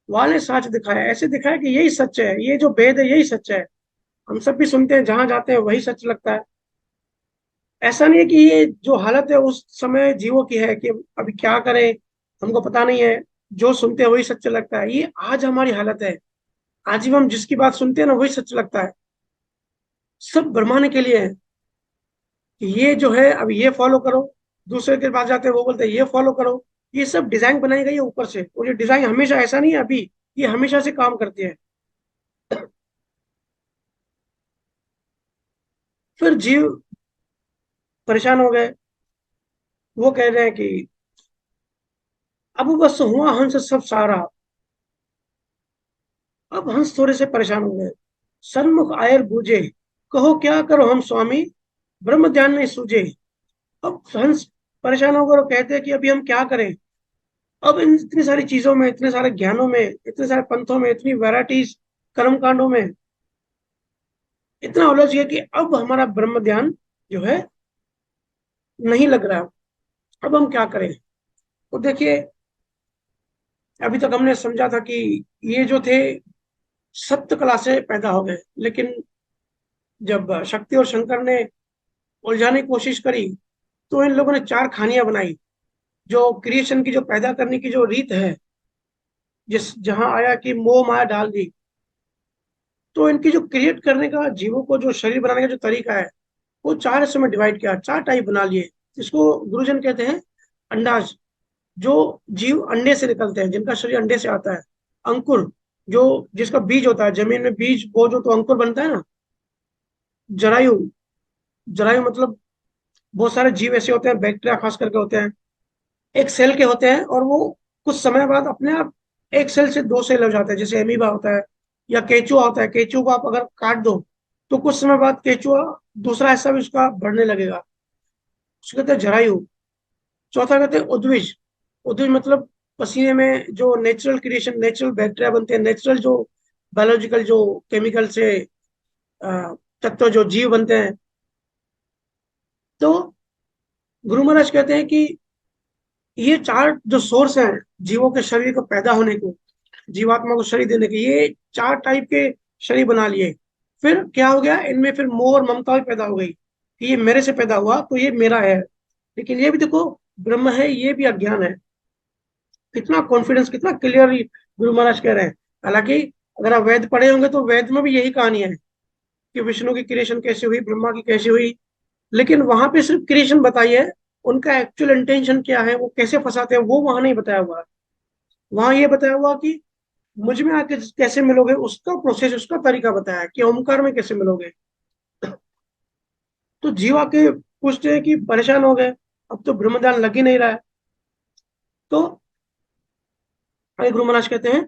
[SPEAKER 1] वाले साच दिखाया, ऐसे दिखाया कि यही सच है, ये जो भेद है यही सच है। हम सब भी सुनते हैं, जहां जाते हैं वही सच लगता है। ऐसा नहीं है कि ये जो हालत है उस समय जीवों की है कि अभी क्या करें हमको पता नहीं है, जो सुनते हैं वही सच लगता है। ये आज हमारी हालत है। आज भी हम जिसकी बात सुनते हैं ना वही सच लगता है। सब भरमाने के लिए है कि ये जो है अब ये फॉलो करो, दूसरे के पास जाते हैं वो बोलते हैं ये फॉलो करो। ये सब डिजाइन बनाई गई है ऊपर से, और ये डिजाइन हमेशा ऐसा नहीं है अभी, ये हमेशा से काम करती है। फिर जीव परेशान हो गए। वो कह रहे हैं कि अब बस हुआ हंस सब सारा। अब हंस थोड़े से परेशान हो गए। सन्मुख आयर बूझे, कहो क्या करो हम स्वामी, ब्रह्म ध्यान नहीं सूझे। अब हंस परेशान हो गए और कहते हैं कि अभी हम क्या करें। अब इन इतनी सारी चीजों में, इतने सारे ज्ञानों में, इतने सारे पंथों में, इतनी वैरायटीज कर्म कांडों में इतना उलझ गया कि अब हमारा ब्रह्म ध्यान जो है नहीं लग रहा। अब हम क्या करें। तो देखिए, अभी तक हमने समझा था कि ये जो थे सप्त कला से पैदा हो गए, लेकिन जब शक्ति और शंकर ने उलझाने की कोशिश करी तो इन लोगों ने 4 खानियां बनाई। जो क्रिएशन की, जो पैदा करने की जो रीत है, जिस जहां आया कि मोह माया डाल दी, तो इनकी जो क्रिएट करने का, जीवों को जो शरीर बनाने का जो तरीका है, वो 4 हिस्सों में डिवाइड किया, 4 टाइप बना लिए। इसको गुरुजन कहते हैं अंडाज। जो जीव अंडे से निकलते हैं, जिनका शरीर अंडे से आता है, अंकुर, जो जिसका बीज होता है, जमीन में बीज बो जो तो अंकुर बनता है ना। जरायु, जरायु मतलब बहुत सारे जीव ऐसे होते हैं, बैक्टीरिया खास करके होते हैं, एक सेल के होते हैं, और वो कुछ समय बाद अपने आप एक सेल से दो सेल हो जाते हैं, जैसे एमीबा होता है या केचुआ होता है। केचुआ को आप अगर काट दो तो कुछ समय बाद केचुआ दूसरा हिस्सा भी उसका बढ़ने लगेगा, उसको कहते हैं जरायु। चौथा कहते हैं उद्विज। उद्विज मतलब पसीने में जो नेचुरल क्रिएशन, नेचुरल बैक्टीरिया बनते हैं, नेचुरल जो बायोलॉजिकल जो केमिकल से तत्व जो जीव बनते हैं। तो गुरु महाराज कहते हैं कि ये चार जो सोर्स हैं जीवों के शरीर को पैदा होने को, जीवात्मा को शरीर देने के, ये चार टाइप के शरीर बना लिए। फिर क्या हो गया, इनमें फिर मोह और ममता भी पैदा हो गई कि ये मेरे से पैदा हुआ तो ये मेरा है। लेकिन ये भी देखो, ब्रह्म है, ये भी अज्ञान है। कितना कॉन्फिडेंस, कितना क्लियर गुरु महाराज कह रहे हैं। हालांकि अगर आप वेद पढ़े होंगे तो वेद में भी यही कहानी है कि विष्णु की क्रिएशन कैसे हुई, ब्रह्मा की कैसे हुई। लेकिन वहां पे सिर्फ क्रिएशन बताई है, उनका एक्चुअल इंटेंशन क्या है, वो कैसे फंसाते हैं, वो वहां नहीं बताया हुआ है। वहां ये बताया हुआ कि मुझ में आके कैसे मिलोगे, उसका प्रोसेस, उसका तरीका बताया है कि ओमकार में कैसे मिलोगे। तो जीवा के पूछते हैं कि परेशान हो गए, अब तो ब्रह्म ध्यान लग ही नहीं रहा है। तो आगे गुरु महाराज कहते हैं,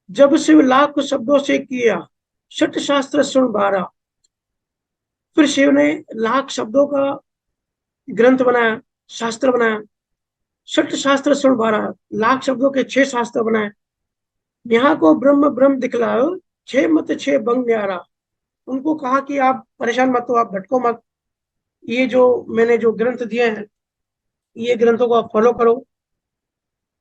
[SPEAKER 1] जब शिव लाख शब्दों से किया, शट शास्त्र सुन बारा। फिर शिव ने लाख शब्दों का ग्रंथ बनाया, शास्त्र बनाया। शट शास्त्र सुन बारा, लाख शब्दों के छह शास्त्र बनाए। यहाँ को ब्रह्म ब्रह्म दिखलायो, छह मत छह बंग न्यारा। उनको कहा कि आप परेशान मत हो, आप भटको मत, ये जो मैंने जो ग्रंथ दिए हैं, ये ग्रंथों को आप फॉलो करो।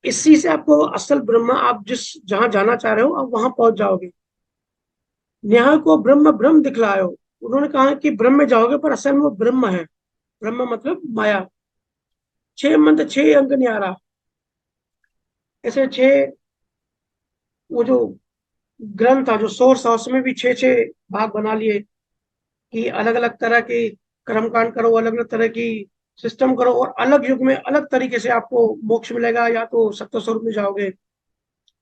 [SPEAKER 1] इसी से आपको असल ब्रह्म, आप जिस जहां जाना चाह रहे हो आप वहां पहुंच जाओगे। न्याय को ब्रह्म ब्रह्म दिखलायो, उन्होंने कहा कि ब्रह्म में जाओगे, पर असल में वो ब्रह्म है। ब्रह्म मतलब माया। छह मंत्र छह अंक न्यारा, ऐसे छह, वो जो ग्रंथ था, जो सोर्स था, उसमें भी छह छह भाग बना लिए कि अलग अलग तरह की कर्मकांड करो, अलग अलग तरह की सिस्टम करो, और अलग युग में अलग तरीके से आपको मोक्ष मिलेगा, या तो सत्य स्वरूप में जाओगे।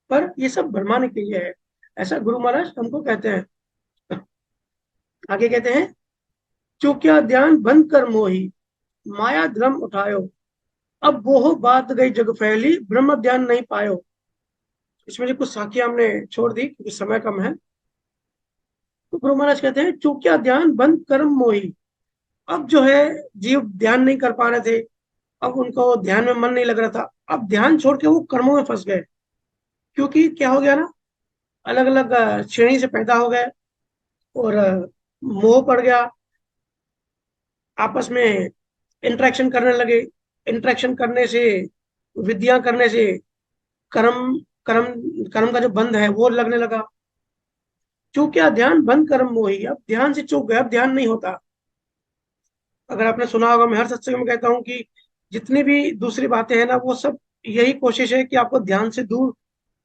[SPEAKER 1] पर ये सब भरमाने के लिए है, ऐसा गुरु महाराज हमको कहते हैं। आगे कहते हैं, चूक्या ध्यान बंद कर मोही, माया ध्रम उठायो। अब वो बात गई जग फैली, ब्रह्म ध्यान नहीं पायो। इसमें जो कुछ साखियां हमने छोड़ दी क्योंकि समय कम है। तो गुरु महाराज कहते हैं, चूक्या ध्यान बंद कर्म मोही। अब जो है, जीव ध्यान नहीं कर पा रहे थे, अब उनको ध्यान में मन नहीं लग रहा था, अब ध्यान छोड़ के वो कर्मों में फंस गए। क्योंकि क्या हो गया ना, अलग अलग श्रेणी से पैदा हो गए, और मोह पड़ गया, आपस में इंटरेक्शन करने लगे। इंटरेक्शन करने से, विद्या करने से कर्म कर्म कर्म का जो बंध है वो लगने लगा। चूक ध्यान बंद कर्म मोही, अब ध्यान से चूक गए, अब ध्यान नहीं होता। अगर आपने सुना होगा, मैं हर सत्संग में कहता हूँ कि जितनी भी दूसरी बातें हैं ना, वो सब यही कोशिश है कि आपको ध्यान से दूर,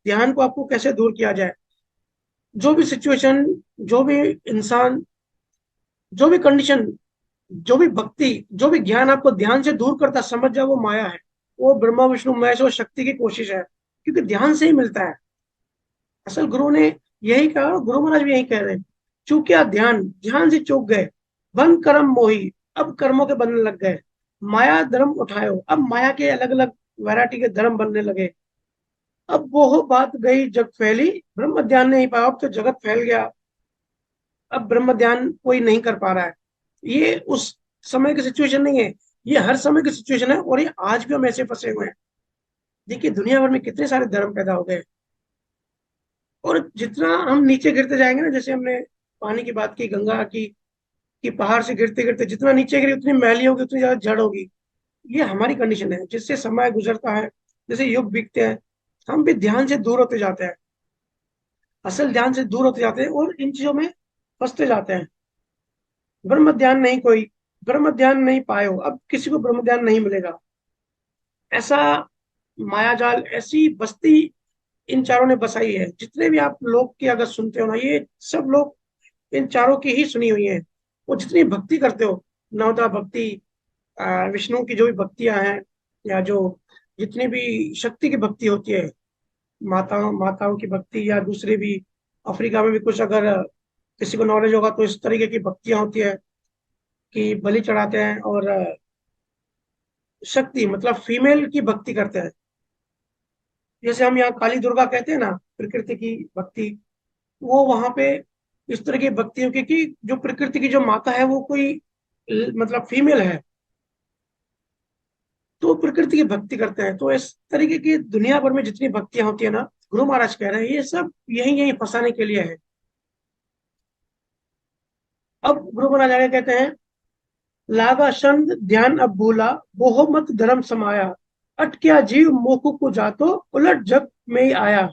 [SPEAKER 1] ध्यान को आपको कैसे दूर किया जाए। जो भी सिचुएशन, जो भी इंसान, जो भी कंडीशन, जो भी भक्ति, जो भी ज्ञान आपको ध्यान से दूर करता, समझ जाओ वो माया है, वो ब्रह्मा विष्णु महेश और शक्ति की कोशिश है, क्योंकि ध्यान से ही मिलता है। असल गुरु ने यही कहा, और गुरु महाराज भी यही कह रहे हैं, चूकिया ध्यान, ध्यान से चूक गए, बंद कर्म मोही, अब कर्मों के बनने लग गए। माया धर्म उठायो, अब माया के अलग अलग वैरायटी के धर्म बनने लगे। अब वो बात गई जग फैली, ब्रह्म ध्यान नहीं पाया, अब तो जगत फैल गया, अब ब्रह्म ध्यान कोई नहीं कर पा रहा है। ये उस समय की सिचुएशन नहीं है, ये हर समय की सिचुएशन है, और ये आज भी हम ऐसे फंसे हुए हैं। देखिए दुनिया भर में कितने सारे धर्म पैदा हो गए, और जितना हम नीचे गिरते जाएंगे ना, जैसे हमने पानी की बात की, गंगा की, कि पहाड़ से गिरते गिरते जितना नीचे गिरी उतनी मैली होगी, उतनी ज्यादा जड़ होगी। ये हमारी कंडीशन है, जिससे समय गुजरता है, जैसे युग बीतते हैं, हम भी ध्यान से दूर होते जाते हैं, असल ध्यान से दूर होते जाते हैं, और इन चीजों में फंसते जाते हैं। ब्रह्म ध्यान नहीं कोई, ब्रह्म ध्यान नहीं पायो, अब किसी को ब्रह्म ध्यान नहीं मिलेगा। ऐसा मायाजाल, ऐसी बस्ती इन चारों ने बसाई है। जितने भी आप लोग की अगर सुनते हो ना, ये सब लोग इन चारों की ही सुनी हुई है। वो जितनी भक्ति करते हो, नवदा भक्ति, विष्णु की जो भी भक्तियां हैं, या जो जितनी भी शक्ति की भक्ति होती है, माताओं माताओं की भक्ति, या दूसरी भी अफ्रीका में भी कुछ अगर किसी को नॉलेज होगा तो इस तरीके की भक्तियां होती है कि बलि चढ़ाते हैं और शक्ति मतलब फीमेल की भक्ति करते हैं। जैसे हम यहाँ काली दुर्गा कहते हैं ना, प्रकृति की भक्ति, वो वहां पे इस तरह की भक्ति होगी कि जो प्रकृति की जो माता है वो कोई मतलब फीमेल है, तो वो प्रकृति की भक्ति करते हैं। तो इस तरीके की दुनिया भर में जितनी भक्तियां होती है ना, गुरु महाराज कह रहे हैं ये सब यही यही फंसाने के लिए है। अब गुरु महाराज आगे कहते हैं, लागा छंद ध्यान अब भूला, मोह मत धर्म समाया, अटक्या जीव मोह को जातो, उलट जग में ही आया।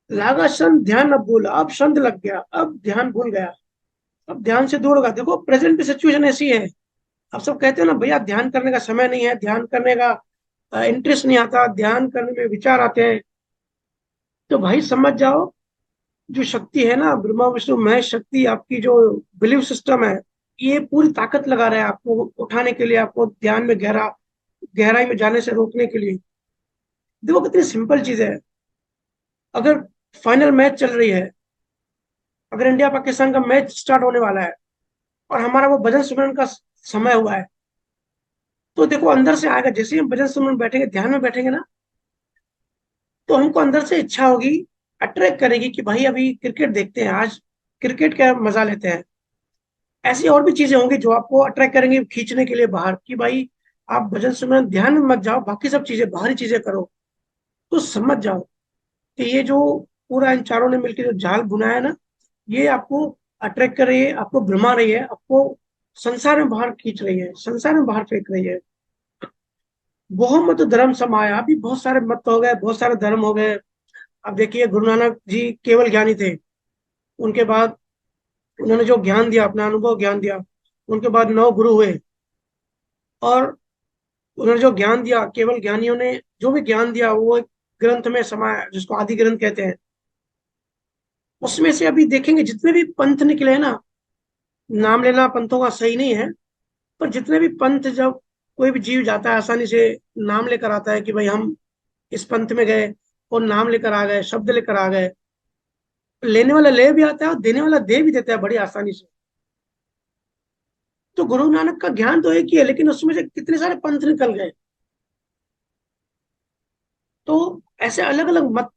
[SPEAKER 1] लागा छंद ध्यान अब भूला, अब छंद लग गया, अब ध्यान भूल गया, अब ध्यान से दूर होगा। देखो प्रेजेंट की सिचुएशन ऐसी है। अब सब कहते हैं ना भैया ध्यान करने का समय नहीं है, ध्यान करने का इंटरेस्ट नहीं आता, ध्यान करने में विचार आते हैं। तो भाई समझ जाओ, जो शक्ति है ना, ब्रह्मा विष्णु महेश शक्ति, आपकी जो बिलीफ सिस्टम है, ये पूरी ताकत लगा रहा है आपको उठाने के लिए, आपको ध्यान में गहराई में जाने से रोकने के लिए। देखो कितनी सिंपल चीज है। अगर फाइनल मैच चल रही है, अगर इंडिया पाकिस्तान का मैच स्टार्ट होने वाला है और हमारा वो भजन सुमरन का समय हुआ है, तो देखो अंदर से आएगा। जैसे ही हम भजन सुमरन बैठेंगे, ध्यान में बैठेंगे ना, तो हमको अंदर से इच्छा होगी, अट्रैक्ट करेगी कि भाई अभी क्रिकेट देखते हैं, आज क्रिकेट का मजा लेते हैं। ऐसी और भी चीजें होंगी जो आपको अट्रैक्ट करेंगे खींचने के लिए बाहर, कि भाई आप भजन सुमरन ध्यान में मत जाओ, बाकी सब चीजें बाहरी चीजें करो। तो समझ जाओ कि ये जो पूरा इन चारों ने मिलकर जो जाल बुनाया है ना, ये आपको अट्रैक्ट कर रही है, आपको भ्रमा रही है, आपको संसार में बाहर खींच रही है, संसार में बाहर फेंक रही है। बहु मत धर्म समाया, अभी बहुत सारे मत हो गए, बहुत सारे धर्म हो गए। अब देखिए गुरु नानक जी केवल ज्ञानी थे, उनके बाद उन्होंने जो ज्ञान दिया, अपना अनुभव ज्ञान दिया, उनके बाद 9 गुरु हुए, और उन्होंने जो ज्ञान दिया, केवल ज्ञानियों ने जो भी ज्ञान दिया वो एक ग्रंथ में समाया, जिसको आदि ग्रंथ कहते हैं। उसमें से अभी देखेंगे जितने भी पंथ निकले हैं ना, नाम लेना पंथों का सही नहीं है, पर जितने भी पंथ, जब कोई भी जीव जाता है आसानी से नाम लेकर आता है कि भाई हम इस पंथ में गए, और नाम लेकर आ गए, शब्द लेकर आ गए। लेने वाला ले भी आता है और देने वाला दे भी देता है बड़ी आसानी से। तो गुरु नानक का ज्ञान तो एक ही है, लेकिन उसमें से कितने सारे पंथ निकल गए। तो ऐसे अलग अलग मत,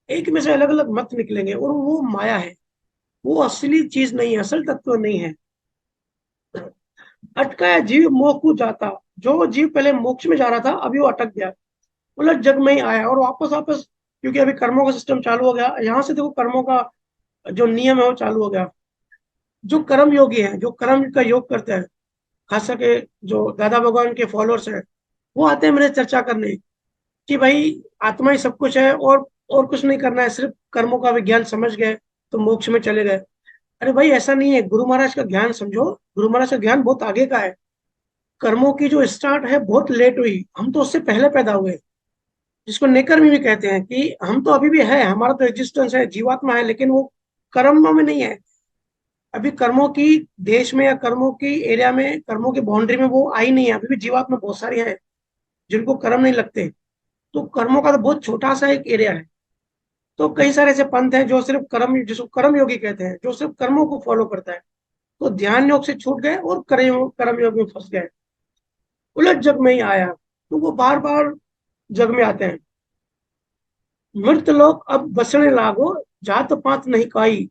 [SPEAKER 1] एक में से अलग अलग मत निकलेंगे, और वो माया है, वो असली चीज नहीं है, असल तत्व नहीं है। अटकाया जीव मोह को जाता, जो जीव पहले मोक्ष में जा रहा था अभी वो अटक गया, उलट जग में ही आया और वापस वापस, क्योंकि अभी कर्मों का सिस्टम चालू हो गया, यहाँ से देखो कर्मों का जो नियम है वो चालू हो गया। जो कर्म योगी हैं, जो कर्म का योग करते हैं, खास करके जो दादा भगवान के फॉलोअर्स हैं, वो आते हैं मेरे चर्चा करने कि भाई आत्मा ही सब कुछ है, और कुछ नहीं करना है, सिर्फ कर्मों का विज्ञान समझ गए तो मोक्ष में चले गए। अरे भाई ऐसा नहीं है, गुरु महाराज का ज्ञान समझो, गुरु महाराज का ज्ञान बहुत आगे का है। कर्मों की जो स्टार्ट है बहुत लेट हुई, हम तो उससे पहले पैदा हुए, जिसको नेकर्मी भी कहते हैं, कि हम तो अभी भी है, हमारा तो एग्जिस्टेंस है, जीवात्मा है, लेकिन वो कर्मों में नहीं है। अभी कर्मों की देश में या कर्मों की एरिया में, कर्मों की बाउंड्री में वो आई नहीं है, अभी भी जीवात्मा बहुत सारी है जिनको कर्म नहीं लगते। तो कर्मों का तो बहुत छोटा सा एक एरिया है। तो कई सारे ऐसे पंथ हैं जो सिर्फ कर्म, जिसको कर्म योगी कहते हैं, जो सिर्फ कर्मों को फॉलो करता है। तो ध्यान योग से छूट गए और कर्म योग में फंस गए, उलट जग में ही आया। तो वो बार बार जग में आते हैं। मृत लोक अब बसने लागो, जात पात नहीं काई,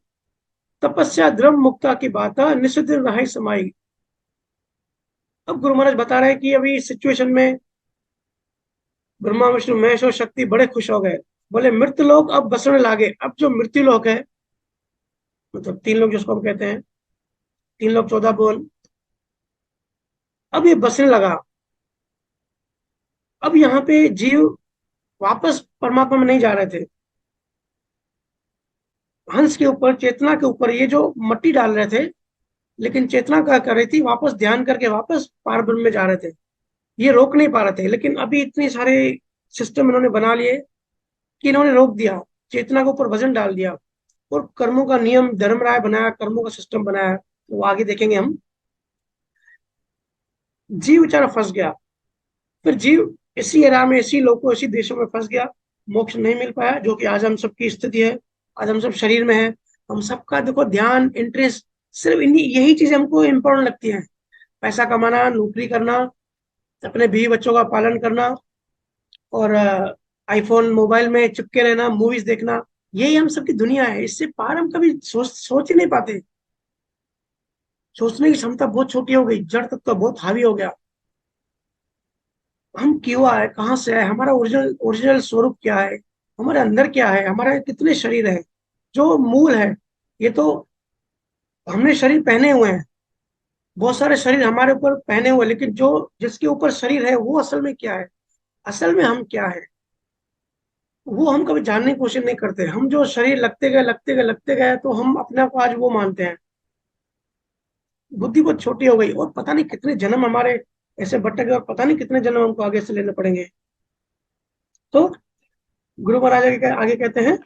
[SPEAKER 1] तपस्या द्रव मुक्ता की बाता, निस्दिन रहाई समाई। अब गुरु महाराज बता रहे हैं कि अभी इस सिचुएशन में ब्रह्मा विष्णु महेश और शक्ति बड़े खुश हो गए। बोले मृत्यु लोक अब बसने लागे, अब जो मृत्यु लोक है, मतलब 3 लोग जिसको हम कहते हैं, 3 लोग 14 भुवन, अब ये बसने लगा। अब यहाँ पे जीव वापस परमात्मा में नहीं जा रहे थे, हंस के ऊपर, चेतना के ऊपर ये जो मट्टी डाल रहे थे, लेकिन चेतना क्या कर रही थी, वापस ध्यान करके वापस पार ब्रह्म में जा रहे थे। ये रोक नहीं पा रहे थे, लेकिन अभी इतने सारे सिस्टम इन्होंने बना लिए कि इन्होंने रोक दिया, चेतना के ऊपर वजन डाल दिया, और कर्मों का नियम धर्म राय बनाया, कर्मों का सिस्टम बनाया। वो आगे देखेंगे हम। जीव बेचारा फंस गया, फिर जीव इसी एरा में, इसी लोगों, इसी देशों में फंस गया, मोक्ष नहीं मिल पाया, जो कि आज हम सबकी स्थिति है। आज हम सब शरीर में है, हम सबका देखो ध्यान, इंटरेस्ट सिर्फ इन्हीं यही चीजें हमको इम्पोर्टेंट लगती हैं। पैसा कमाना, नौकरी करना, अपने बीवी बच्चों का पालन करना, और आईफोन मोबाइल में चिपके रहना, मूवीज देखना, यही हम सबकी दुनिया है। इससे पार हम कभी सोच ही नहीं पाते। सोचने की क्षमता बहुत छोटी हो गई, जड़ तक तो बहुत हावी हो गया। हम क्यों आए, कहाँ से आए, हमारा ओरिजिनल ओरिजिनल स्वरूप क्या है, हमारे अंदर क्या है, हमारे कितने शरीर है, जो मूल है। ये तो हमने शरीर पहने हुए हैं, बहुत सारे शरीर हमारे ऊपर पहने हुए हैं, लेकिन जो जिसके ऊपर शरीर है वो असल में क्या है, असल में हम क्या है, वो हम कभी जानने की कोशिश नहीं करते। हम जो शरीर लगते गए लगते गए लगते गए, तो हम अपने आप को आज वो मानते हैं। बुद्धि बहुत छोटी हो गई, और पता नहीं कितने जन्म हमारे ऐसे भटक गए, और पता नहीं कितने जन्म हमको आगे से लेने पड़ेंगे। तो गुरु महाराज आगे कहते हैं,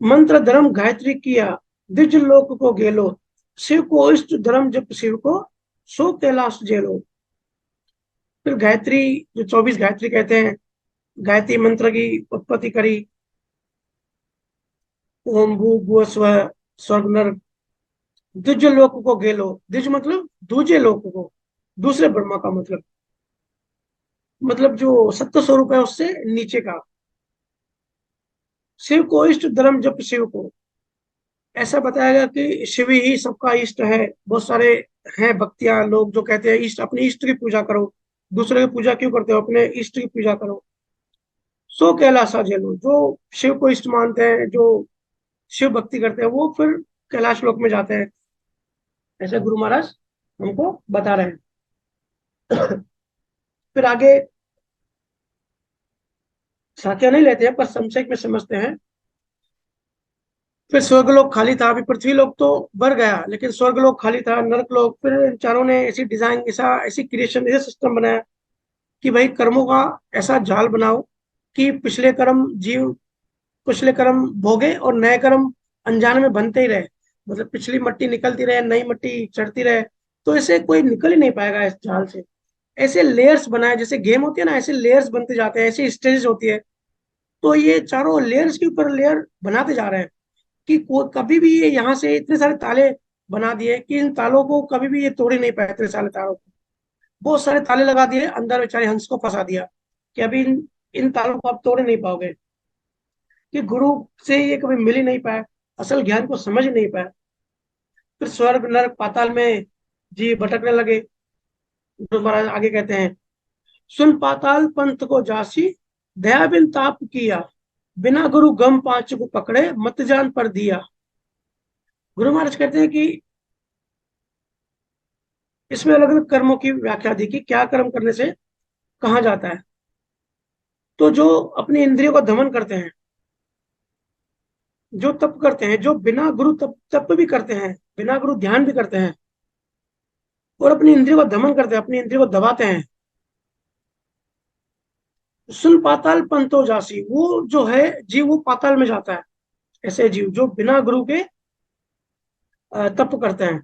[SPEAKER 1] मंत्र धर्म गायत्री किया, द्विज लोक को गेलो, शिव को इष्ट धर्म जप शिव को, सो कैलाश जेलो। फिर गायत्री, जो 24 गायत्री कहते हैं, गायत्री मंत्र की उत्पत्ति करी। ओम भू भुव स्व, स्वर्ग नर, द्विज लोक को गेलो। द्विज मतलब दूजे लोक को, दूसरे ब्रह्मा का मतलब जो सत्य स्वरूप है उससे नीचे का। शिव को इष्ट धर्म जप शिव को, ऐसा बताया गया कि शिव ही सबका इष्ट है। बहुत सारे हैं भक्तियां लोग जो कहते हैं इष्ट, अपने इष्ट की पूजा करो, दूसरे की पूजा क्यों करते हो, अपने इष्ट की पूजा करो। सो कैलासा जेलो, जो शिव को इष्ट मानते हैं, जो शिव भक्ति करते हैं, वो फिर कैलाश लोक में जाते हैं। ऐसे गुरु महाराज हमको बता रहे हैं। फिर आगे साक्ष्य नहीं लेते हैं, पर संक्षेप में समझते हैं। फिर स्वर्गलोक खाली था, अभी पृथ्वी लोक तो भर गया, लेकिन स्वर्गलोक खाली था, नरक लोक। फिर इन चारों ने ऐसी डिजाइन, ऐसी क्रिएशन, ऐसा सिस्टम बनाया कि भाई कर्मों का ऐसा जाल बनाओ कि पिछले कर्म जीव, पिछले कर्म भोगे और नए कर्म अनजाने में बनते ही रहे। मतलब पिछली मट्टी निकलती रहे, नई मट्टी चढ़ती रहे, तो ऐसे कोई निकल ही नहीं पाएगा इस जाल से। ऐसे लेयर्स बनाए, जैसे गेम होती है ना, ऐसे लेयर्स बनते जाते हैं, ऐसी स्टेज होती है। तो ये चारों लेयर्स के ऊपर लेयर बनाते जा रहे हैं कि कभी भी ये यहाँ से इतने सारे ताले बना दिए कि इन तालों को कभी भी ये तोड़ ही नहीं पाए, इतने सारे तालों को। बहुत सारे ताले लगा दिए, अंदर बेचारे हंस को फंसा दिया कि अभी इन तालों को आप तोड़ ही नहीं पाओगे। कि गुरु से ये कभी मिल ही नहीं पाया, असल ज्ञान को समझ ही नहीं पाया। फिर स्वर्ग नरक पाताल में जी भटकने लगे। गुरु महाराज आगे कहते हैं, सुन पाताल पंथ को जासी, दया बिन ताप किया, बिना गुरु गम पांच को पकड़े, मत जान पर दिया। गुरु महाराज कहते हैं कि इसमें अलग अलग कर्मों की व्याख्या दी कि क्या कर्म करने से कहाँ जाता है। तो जो अपनी इंद्रियों का दमन करते हैं, जो तप करते हैं, जो बिना गुरु तप भी करते हैं, बिना गुरु ध्यान भी करते हैं, और अपनी इंद्रियों का दमन करते हैं, अपनी इंद्रियों को दबाते हैं, सुन पाताल पंतो जासी, वो जो है जीव वो पाताल में जाता है। ऐसे जीव जो बिना गुरु के तप करते हैं,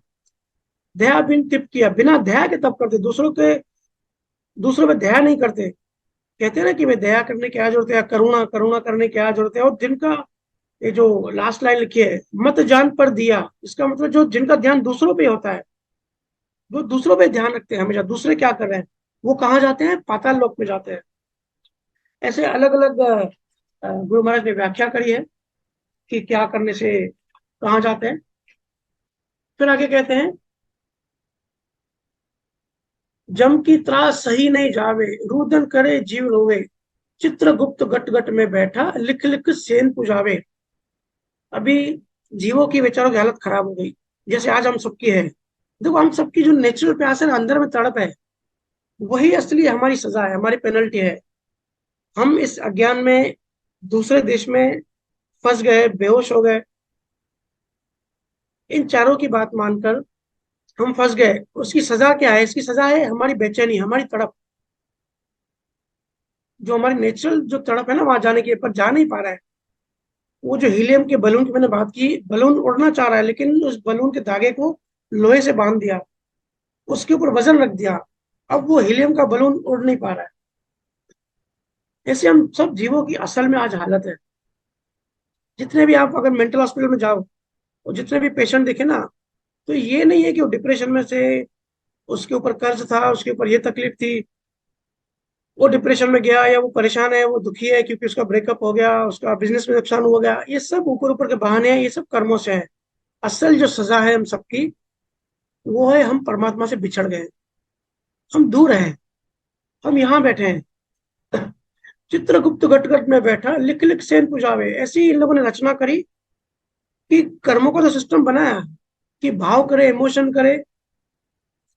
[SPEAKER 1] दया बिन तिप किया, बिना दया के तप करते, दूसरों पे दया नहीं करते। कहते हैं ना कि मैं दया करने की क्या जरूरत है, या करुणा करुणा करने की क्या जरूरत है। और जिनका ये जो लास्ट लाइन लिखी है, मत जान पर दिया, इसका मतलब जो जिनका ध्यान दूसरों पे होता है, जो दूसरों पे ध्यान रखते हैं, हमेशा दूसरे क्या कर रहे हैं, वो कहाँ जाते हैं, पाताल लोक में जाते हैं। ऐसे अलग अलग गुरु महाराज ने व्याख्या करी है कि क्या करने से कहाँ जाते हैं। फिर आगे कहते हैं, जम की त्रास सही नहीं जावे, रुदन करे जीव रोवे, चित्रगुप्त गट गट में बैठा, लिख लिख सेन पुजावे। अभी जीवों की बेचारों की हालत खराब हो गई, जैसे आज हम सबकी है। देखो हम सबकी जो नेचुरल प्यास है ना, अंदर में तड़प है, वही असली हमारी सजा है, हमारी पेनल्टी है। हम इस अज्ञान में दूसरे देश में फंस गए, बेहोश हो गए, इन चारों की बात मानकर हम फंस गए। उसकी सजा क्या है, इसकी सजा है हमारी बेचैनी, हमारी तड़प। जो हमारी नेचुरल जो तड़प है ना, वहां जाने के पर जा नहीं पा रहा है। वो जो हीलियम के बलून की मैंने बात की, बलून उड़ना चाह रहा है, लेकिन उस बलून के धागे को लोहे से बांध दिया, उसके ऊपर वजन रख दिया, अब वो हीलियम का बलून उड़ नहीं पा रहा है। ऐसे हम सब जीवों की असल में आज हालत है। जितने भी आप अगर मेंटल हॉस्पिटल में जाओ और जितने भी पेशेंट देखे ना, तो ये नहीं है कि वो डिप्रेशन में से, उसके ऊपर कर्ज था, उसके ऊपर ये तकलीफ थी, वो डिप्रेशन में गया या वो परेशान है, वो दुखी है क्योंकि उसका ब्रेकअप हो गया, उसका बिजनेस में नुकसान हो गया। ये सब ऊपर ऊपर के बहाने हैं, ये सब कर्मों से है। असल जो सजा है हम सबकी, वो है हम परमात्मा से बिछड़ गए। हम दूर हैं। हम यहाँ बैठे हैं। चित्रगुप्त गटगट में बैठा लिख लिख सेन पुजावे, ऐसी इन लोगों ने रचना करी कि कर्मों का तो सिस्टम बनाया कि भाव करे, इमोशन करे।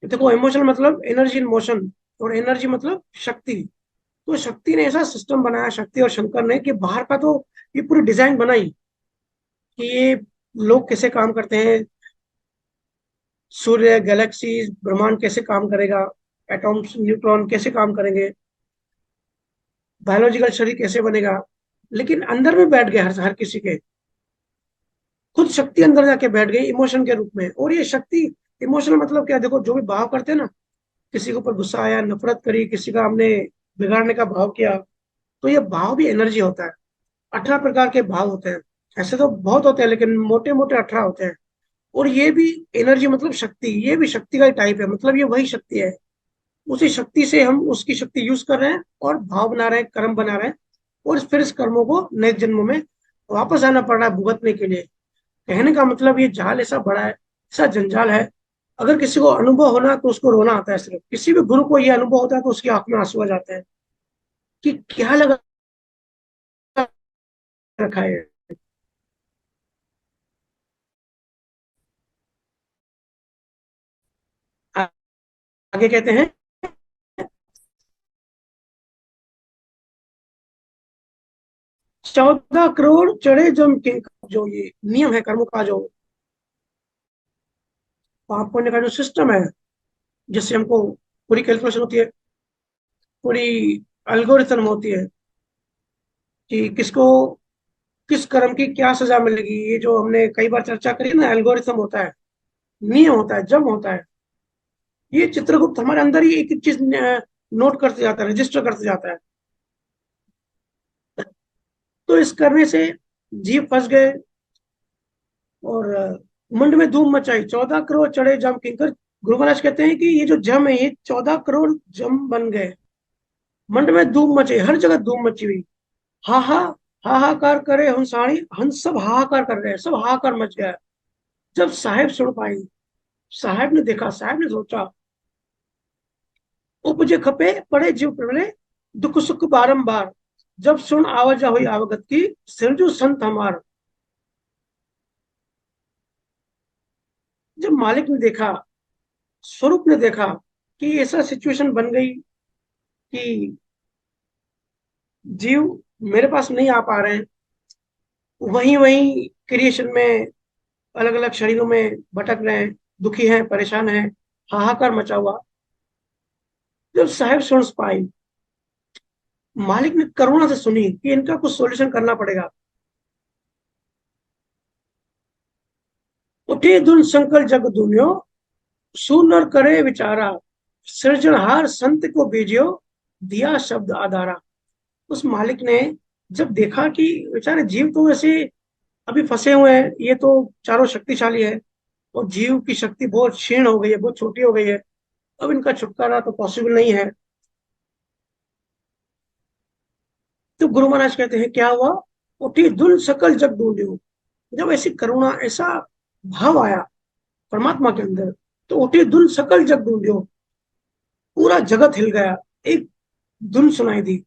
[SPEAKER 1] देखो, इमोशन मतलब एनर्जी इन मोशन, और एनर्जी मतलब शक्ति। तो शक्ति ने ऐसा सिस्टम बनाया, शक्ति और शंकर ने, कि बाहर का तो ये पूरी डिजाइन बनाई कि ये लोग कैसे काम करते हैं, सूर्य, गैलेक्सीज, ब्रह्मांड कैसे काम करेगा, एटॉम्स, न्यूट्रॉन कैसे काम करेंगे, बायोलॉजिकल शरीर कैसे बनेगा। लेकिन अंदर में बैठ गए हर किसी के। खुद शक्ति अंदर जाके बैठ गई इमोशन के रूप में। और ये शक्ति, इमोशनल मतलब क्या, देखो जो भी भाव करते हैं ना, किसी के ऊपर गुस्सा आया, नफरत करी, किसी का हमने बिगाड़ने का भाव किया, तो ये भाव भी एनर्जी होता है। 18 प्रकार के भाव होते हैं। ऐसे तो बहुत होते हैं, लेकिन मोटे मोटे 18 होते हैं। और ये भी एनर्जी मतलब शक्ति, ये भी शक्ति का ही टाइप है। मतलब ये वही शक्ति है। उसी शक्ति से हम उसकी शक्ति यूज कर रहे हैं और भाव बना रहे हैं, कर्म बना रहे हैं। और फिर इस कर्मों को नए जन्मों में वापस आना पड़ रहा है भुगतने के लिए। कहने का मतलब ये जाल ऐसा बड़ा है, ऐसा जंजाल है। अगर किसी को अनुभव होना तो उसको रोना आता है। सिर्फ किसी भी गुरु को ये अनुभव होता है तो उसकी आंख में आंसू आ जाते हैं कि क्या लगा रखा है। आगे कहते हैं, 14 करोड़ चढ़े जम किंकर, जो ये नियम है कर्मों का, जो पाप पुण्य का जो सिस्टम है, जिससे हमको पूरी कैलकुलेशन होती है, पूरी अल्गोरिथम होती है कि किसको किस कर्म की क्या सजा मिलेगी। ये जो हमने कई बार चर्चा करी ना, एल्गोरिथम होता है, नियम होता है, जम होता है। ये चित्रगुप्त हमारे अंदर ही एक एक चीज नोट करते जाता है, रजिस्टर करते जाता है। तो इस करने से जीव फंस गए और मुंड में धूम मचाई, 14 करोड़ चढ़े जम किंकर। गुरु महाराज कहते हैं कि ये जो जम है, ये 14 करोड़ जम बन गए। मंड में धूम मचे, हर जगह धूम मची हुई। हा हा, हाहाकार करे हंसाणी, हंस सब हाहाकार कर रहे हैं, सब हाहाकार मच गया। जब साहेब सुन पाई, साहब ने देखा, साहब ने सोचा, उपजे खपे पड़े जीव प्रलय, दुख सुख बारंबार, जब सुन आवाजा हुई आवगत की, सिरजू संत हमार। जब मालिक ने देखा, स्वरूप ने देखा कि ऐसा सिचुएशन बन गई कि जीव मेरे पास नहीं आ पा रहे हैं, वहीं वहीं क्रिएशन में अलग अलग शरीरों में भटक रहे हैं, दुखी हैं, परेशान हैं, हाहाकार मचा हुआ। जब साहेब सुन पाई, मालिक ने करुणा से सुनी कि इनका कुछ सॉल्यूशन करना पड़ेगा। उठे धुन संकल जग दुनियो, सुनर करे विचारा, सृजनहार संत को भेजियो, दिया शब्द आधारा। उस मालिक ने जब देखा कि बेचारे जीव तो वैसे अभी फंसे हुए हैं, ये तो चारों शक्तिशाली है, और जीव की शक्ति बहुत क्षीण हो गई है, बहुत छोटी हो गई है, अब इनका छुटकारा तो पॉसिबल नहीं है। तो गुरु महाराज कहते हैं क्या हुआ, उठी धुन सकल जग ढूंढियो। जब ऐसी करुणा, ऐसा भाव आया परमात्मा के अंदर, तो उठी धुन सकल जग ढूंढियो, पूरा जगत हिल गया। एक धुन सुनाई दी,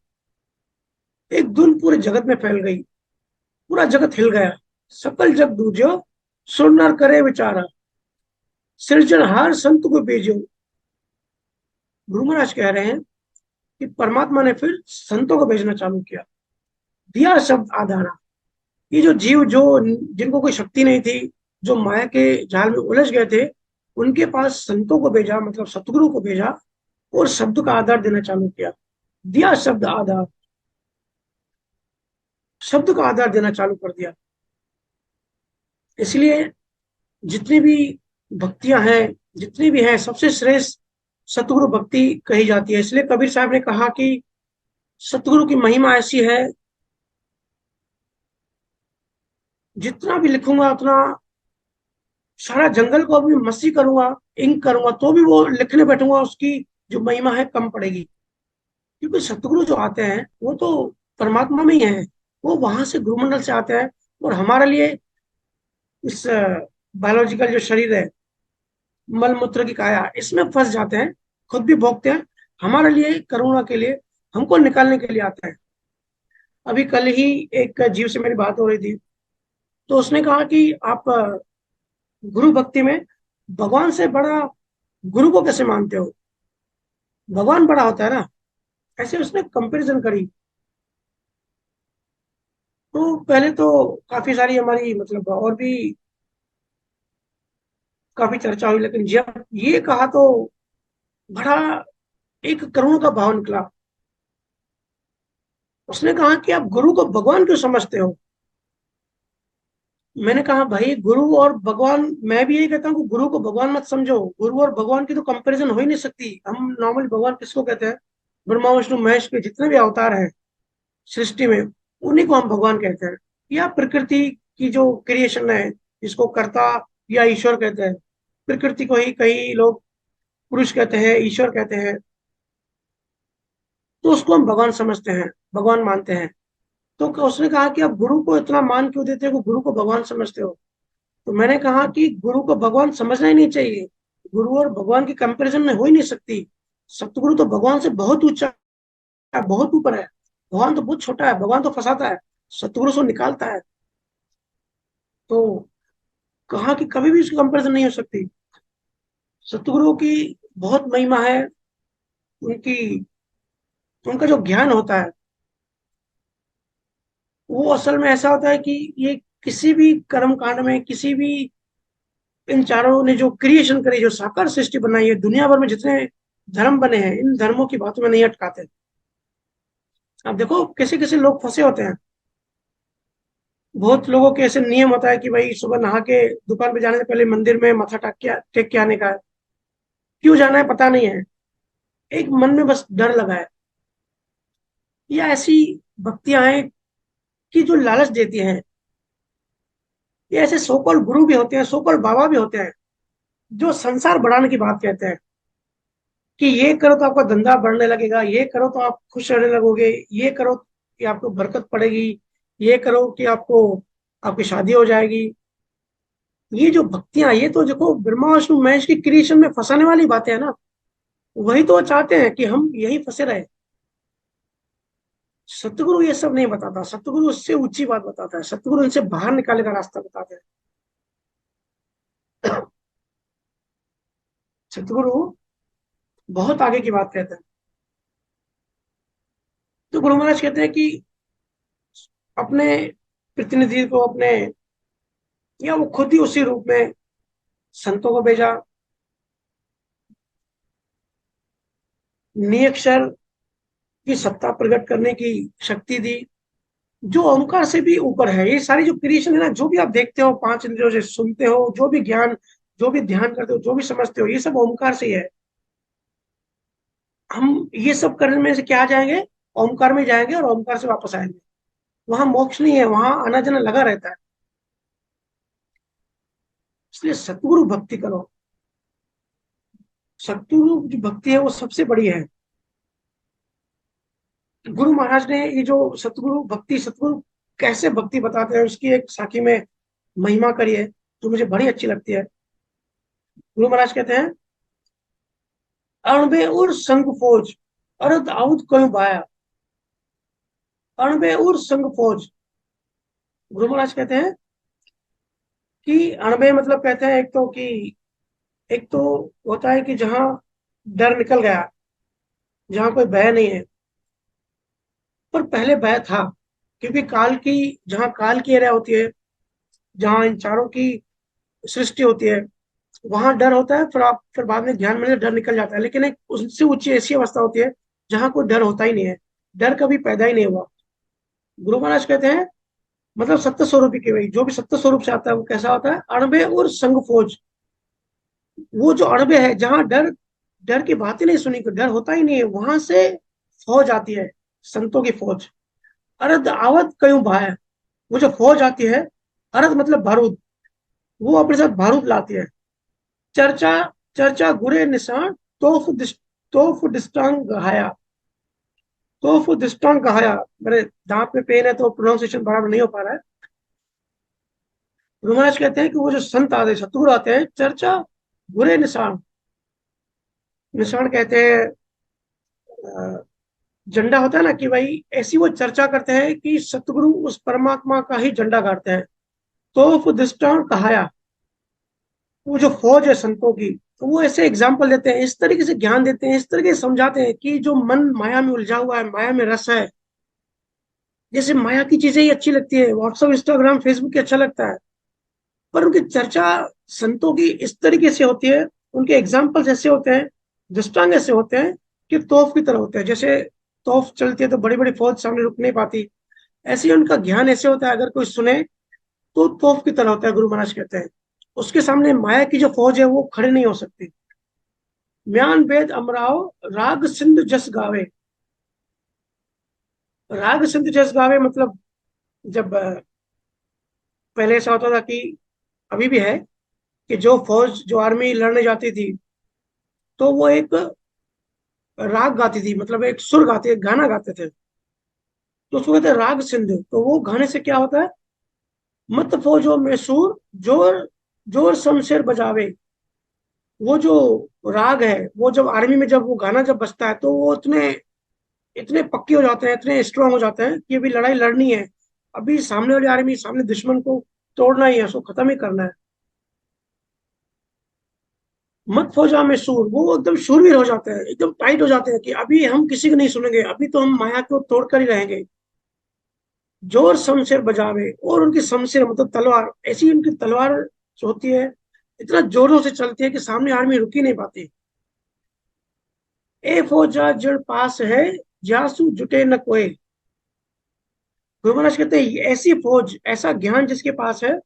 [SPEAKER 1] एक धुन पूरे जगत में फैल गई, पूरा जगत हिल गया। सकल जग ढूंढियो, सुनर करे विचारा, सृजनहार संत को भेजो। गुरु महाराज कह रहे हैं कि परमात्मा ने फिर संतों को भेजना चालू किया, दिया शब्द आधारा। ये जो जीव, जो जिनको कोई शक्ति नहीं थी, जो माया के जाल में उलझ गए थे, उनके पास संतों को भेजा, मतलब सतगुरु को भेजा, और शब्द का आधार देना चालू किया। दिया शब्द आधार, शब्द का आधार देना चालू कर दिया। इसलिए जितनी भी भक्तियां हैं, जितनी भी हैं, सबसे श्रेष्ठ सतगुरु भक्ति कही जाती है। इसलिए कबीर साहब ने कहा कि सतगुरु की महिमा ऐसी है, जितना भी लिखूंगा उतना, सारा जंगल को अभी मसी करूंगा, इंक करूंगा, तो भी वो लिखने बैठूंगा, उसकी जो महिमा है कम पड़ेगी। क्योंकि सतगुरु जो आते हैं वो तो परमात्मा में ही है, वो वहां से गुरुमंडल से आते हैं, और हमारे लिए इस बायोलॉजिकल जो शरीर है, मल मूत्र की काया, इसमें फंस जाते हैं, खुद भी भोगते हैं, हमारे लिए करुणा के लिए, हमको निकालने के लिए आते हैं। अभी कल ही एक जीव से मेरी बात हो रही थी, तो उसने कहा कि आप गुरु भक्ति में भगवान से बड़ा गुरु को कैसे मानते हो, भगवान बड़ा होता है ना, ऐसे उसने कंपैरिजन करी। तो पहले तो काफी सारी हमारी मतलब और भी काफी चर्चा हुई, लेकिन जब ये कहा तो बड़ा एक करुण का भाव निकला। उसने कहा कि आप गुरु को भगवान क्यों समझते हो। मैंने कहा भाई, गुरु और भगवान, मैं भी यही कहता हूँ कि गुरु को भगवान मत समझो, गुरु और भगवान की तो कंपैरिजन हो ही नहीं सकती। हम नॉर्मली भगवान किसको कहते हैं, ब्रह्मा विष्णु महेश के जितने भी अवतार हैं सृष्टि में, उन्हीं को हम भगवान कहते हैं। या प्रकृति की जो क्रिएशन है, जिसको कर्ता या ईश्वर कहते हैं, प्रकृति को ही कई लोग पुरुष कहते हैं, ईश्वर कहते हैं, तो उसको हम भगवान समझते हैं, भगवान मानते हैं। तो उसने कहा कि आप गुरु को इतना मान क्यों देते हो कि गुरु को भगवान समझते हो। तो मैंने कहा कि गुरु को भगवान समझना ही नहीं चाहिए, गुरु और भगवान की कंपैरिजन में हो ही नहीं सकती। सतगुरु तो भगवान से बहुत ऊंचा है, बहुत ऊपर है। भगवान तो बहुत छोटा है, भगवान तो फंसाता है, सतगुरु से निकालता है। तो कहा कि कभी भी उसकी कंपैरिजन नहीं हो सकती। सतगुरु की बहुत महिमा है, उनकी, उनका जो ज्ञान होता है वो असल में ऐसा होता है कि ये किसी भी कर्म कांड में, किसी भी, इन चारों ने जो क्रिएशन करी, जो साकार सृष्टि बनाई है, दुनिया भर में जितने धर्म बने हैं, इन धर्मों की बातों में नहीं अटकाते। अब देखो कैसे कैसे लोग फंसे होते हैं। बहुत लोगों के ऐसे नियम होता है कि भाई सुबह नहा के दुकान पे जाने से पहले मंदिर में माथा टेक के आने का है। क्यों जाना है पता नहीं है, एक मन में बस डर लगा है। या ऐसी भक्तियां हैं कि जो लालच देती हैं। ये ऐसे सोकॉल्ड गुरु भी होते हैं, सोकॉल्ड बाबा भी होते हैं, जो संसार बढ़ाने की बात कहते हैं कि ये करो तो आपका धंधा बढ़ने लगेगा, ये करो तो आप खुश रहने लगोगे, ये करो कि आपको बरकत पड़ेगी, ये करो कि आपको, आपकी शादी हो जाएगी। ये जो भक्तियां, ये तो देखो ब्रह्मा विष्णु महेश की क्रिएशन में फंसाने वाली बातें है ना। वही तो वो चाहते हैं कि हम यही फंसे रहे। सतगुरु ये सब नहीं बताता, सतगुरु उससे ऊंची बात बताता है, सतगुरु इनसे बाहर निकालने का रास्ता बताते हैं। सतगुरु बहुत आगे की बात कहते हैं। तो गुरु महाराज कहते हैं कि अपने प्रतिनिधि को, अपने, या वो खुद ही उसी रूप में संतों को भेजा, नियक्षर की सत्ता प्रकट करने की शक्ति दी, जो ओंकार से भी ऊपर है। ये सारी जो क्रिएशन है ना, जो भी आप देखते हो, पांच इंद्रियों से सुनते हो, जो भी ज्ञान, जो भी ध्यान करते हो, जो भी समझते हो, ये सब ओंकार से ही है। हम ये सब करने में से क्या जाएंगे, ओंकार में जाएंगे और ओंकार से वापस आएंगे। वहां मोक्ष नहीं है, वहां आना जाना लगा रहता है। इसलिए सतगुरु भक्ति करो। सतगुरु की भक्ति है वो सबसे बड़ी है। गुरु महाराज ने ये जो सतगुरु भक्ति, सतगुरु कैसे भक्ति बताते हैं, उसकी एक साखी में महिमा करी है, जो मुझे बड़ी अच्छी लगती है। गुरु महाराज कहते हैं, अणबे उर संग फौज, अरद आउद क्यों बाया। अणबे उर संग फौज। गुरु महाराज कहते हैं कि अणबे मतलब कहते हैं, एक तो कि, एक तो होता है कि जहां डर निकल गया, जहां कोई भय नहीं है। पर पहले भय था, क्योंकि काल की, जहां काल की एरिया होती है, जहां इन चारों की सृष्टि होती है, वहां डर होता है। फिर आप, फिर बाद में ध्यान में डर निकल जाता है। लेकिन एक उससे ऊंची ऐसी अवस्था होती है जहां कोई डर होता ही नहीं है, डर कभी पैदा ही नहीं हुआ। गुरु महाराज कहते हैं, मतलब सत्य स्वरूप की वही, जो भी सत्य स्वरूप से आता है वो कैसा होता है, अणबे और संग फौज। वो जो अणबे है, जहां डर डर की बात ही नहीं सुनी, डर होता ही नहीं है। वहां से फौज आती है, संतों की फौज। अरद आवत कयूं भाया, वो जो फौज आती है, अरद मतलब बारूद, वो अपने साथ बारूद लाती है। चर्चा चर्चा गुरे निशान, तोफ डिस्टांग गहाया। तोफ डिस्टांग गहाया, मेरे दांत में पेन है तो प्रोनाउंसिएशन बराबर नहीं हो पा रहा है। महाराज कहते हैं कि वो जो संत आते हैं, सतगुरु आते हैं, चर्चा बुरे निशान, निशान कहते हैं झंडा होता है ना, कि भाई ऐसी वो चर्चा करते हैं कि सतगुरु उस परमात्मा का ही झंडा गाड़ते हैं। तो दृष्टांत कहाया, वो जो फौज है संतों की, तो वो ऐसे एग्जाम्पल देते हैं, इस तरीके से ज्ञान देते हैं, इस तरीके से समझाते हैं कि जो मन माया में उलझा हुआ है, माया में रस है, जैसे माया की चीजें ही अच्छी लगती है, व्हाट्सएप इंस्टाग्राम फेसबुक की अच्छा लगता है, पर उनकी चर्चा संतों की इस तरीके से होती है, उनके एग्जाम्पल्स ऐसे होते हैं, दृष्टांत ऐसे होते हैं कि तोफ की तरह होते हैं। जैसे तोफ चलती है तो बड़ी बड़ी फौज सामने रुक नहीं पाती, ऐसे ही उनका ज्ञान ऐसे होता है, अगर कोई सुने तो तोफ की तरह होता है। गुरु महाराज कहते हैं उसके सामने माया की जो फौज है वो खड़े नहीं हो सकती। म्यान वेद अमराओ, राग सिंधु जस गावे। राग सिंधु जस गावे मतलब, जब पहले ऐसा होता था कि, अभी भी है, कि जो फौज जो आर्मी लड़ने जाती थी तो वो एक राग गाती थी, मतलब एक सुर गाते, एक गाना गाते थे, तो उसको कहते हैं राग सिंधु। तो वो गाने से क्या होता है, मत फौजो में सुर, जोर जोर शमशेर बजावे। वो जो राग है, वो जब आर्मी में जब वो गाना जब बजता है तो वो इतने इतने पक्के हो जाते हैं, इतने स्ट्रांग हो जाते हैं कि अभी लड़ाई लड़नी है, अभी सामने वाली आर्मी, सामने दुश्मन को तोड़ना ही है, उसको खत्म ही करना है। मत फौजा में सूर, वो एकदम शूरवीर हो जाते हैं, एकदम टाइट हो जाते हैं कि अभी हम किसी को नहीं सुनेंगे, अभी तो हम माया को तोड़कर ही रहेंगे। जोर शमशेर बजावे, और उनकी शमशेर मतलब तलवार, ऐसी उनकी तलवार जो होती है, इतना जोरों से चलती है कि सामने आर्मी रुक ही नहीं पाती। ए फौजा जड़ पास है, जासू जुटे न कोई। गुरु महाराज कहते हैं ऐसी फौज, ऐसा ज्ञान जिसके पास है,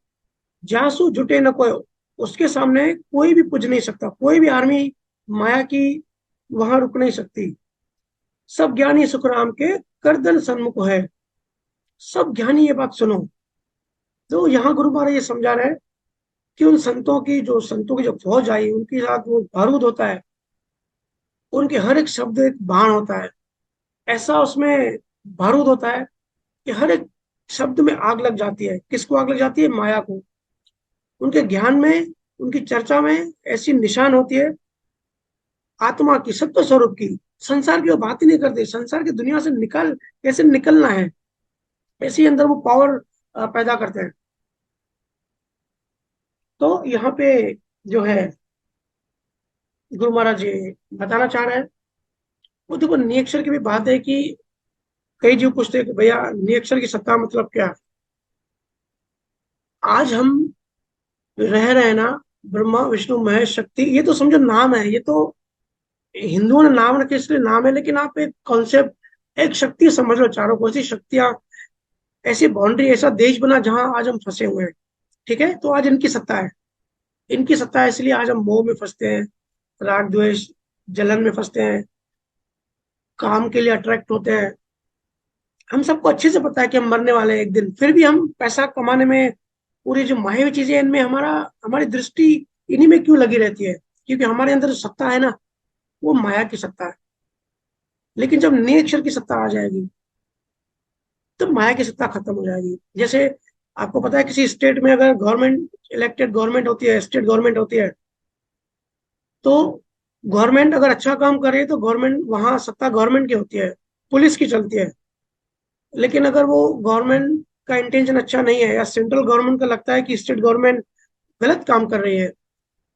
[SPEAKER 1] जासू जुटे न कोई, उसके सामने कोई भी पुज नहीं सकता, कोई भी आर्मी माया की वहां रुक नहीं सकती। सब ज्ञानी सुखराम के करदन सन्मुख है। सब ज्ञानी ये बात सुनो। तो यहाँ गुरु महाराज ये समझा रहे हैं कि उन संतों की जो फौज आई, उनके साथ वो बारूद होता है, उनके हर एक शब्द एक बाण होता है, ऐसा उसमें बारूद होता है कि हर एक शब्द में आग लग जाती है। किसको आग लग जाती है? माया को। उनके ज्ञान में, उनकी चर्चा में ऐसी निशान होती है आत्मा की, सत्व स्वरूप की। संसार की वो बात ही नहीं करते, संसार की दुनिया से कैसे निकलना है, ऐसे ही अंदर वो पावर पैदा करते हैं। तो यहाँ पे जो है गुरु महाराज जी बताना चाह रहे हैं, वो देखो नियक्षर की भी बात है कि कई जीव पूछते हैं कि भैया नियक्षर की सत्ता मतलब क्या है। आज हम रह रहे हैं ना, ब्रह्मा विष्णु महेश शक्ति, ये तो समझो नाम है, ये तो हिंदुओं ने नाम रखे इसलिए नाम है, लेकिन आप एक कॉन्सेप्ट, एक शक्ति समझ लो, चारों को ऐसी शक्तियां, ऐसी बाउंड्री, ऐसा देश बना जहां आज हम फंसे हुए हैं। ठीक है, तो आज इनकी सत्ता है, इनकी सत्ता है, इसलिए आज हम मोह में फंसते हैं, राग द्वेष जलन में फंसते हैं, काम के लिए अट्रैक्ट होते हैं। हम सबको अच्छे से पता है कि हम मरने वाले हैं एक दिन, फिर भी हम पैसा कमाने में, पूरी जो मायावी चीजें हैं, इनमें हमारी दृष्टि इन्हीं में क्यों लगी रहती है? क्योंकि हमारे अंदर जो सत्ता है ना, वो माया की सत्ता है। लेकिन जब निरक्षर की सत्ता आ जाएगी, तो माया की सत्ता खत्म हो जाएगी। जैसे आपको पता है किसी स्टेट में अगर गवर्नमेंट, इलेक्टेड गवर्नमेंट होती है, स्टेट गवर्नमेंट होती है, तो गवर्नमेंट अगर अच्छा काम करे तो गवर्नमेंट, वहां सत्ता गवर्नमेंट की होती है, पुलिस की चलती है। लेकिन अगर वो गवर्नमेंट का इंटेंशन अच्छा नहीं है, या सेंट्रल गवर्नमेंट का लगता है कि स्टेट गवर्नमेंट गलत काम कर रही है,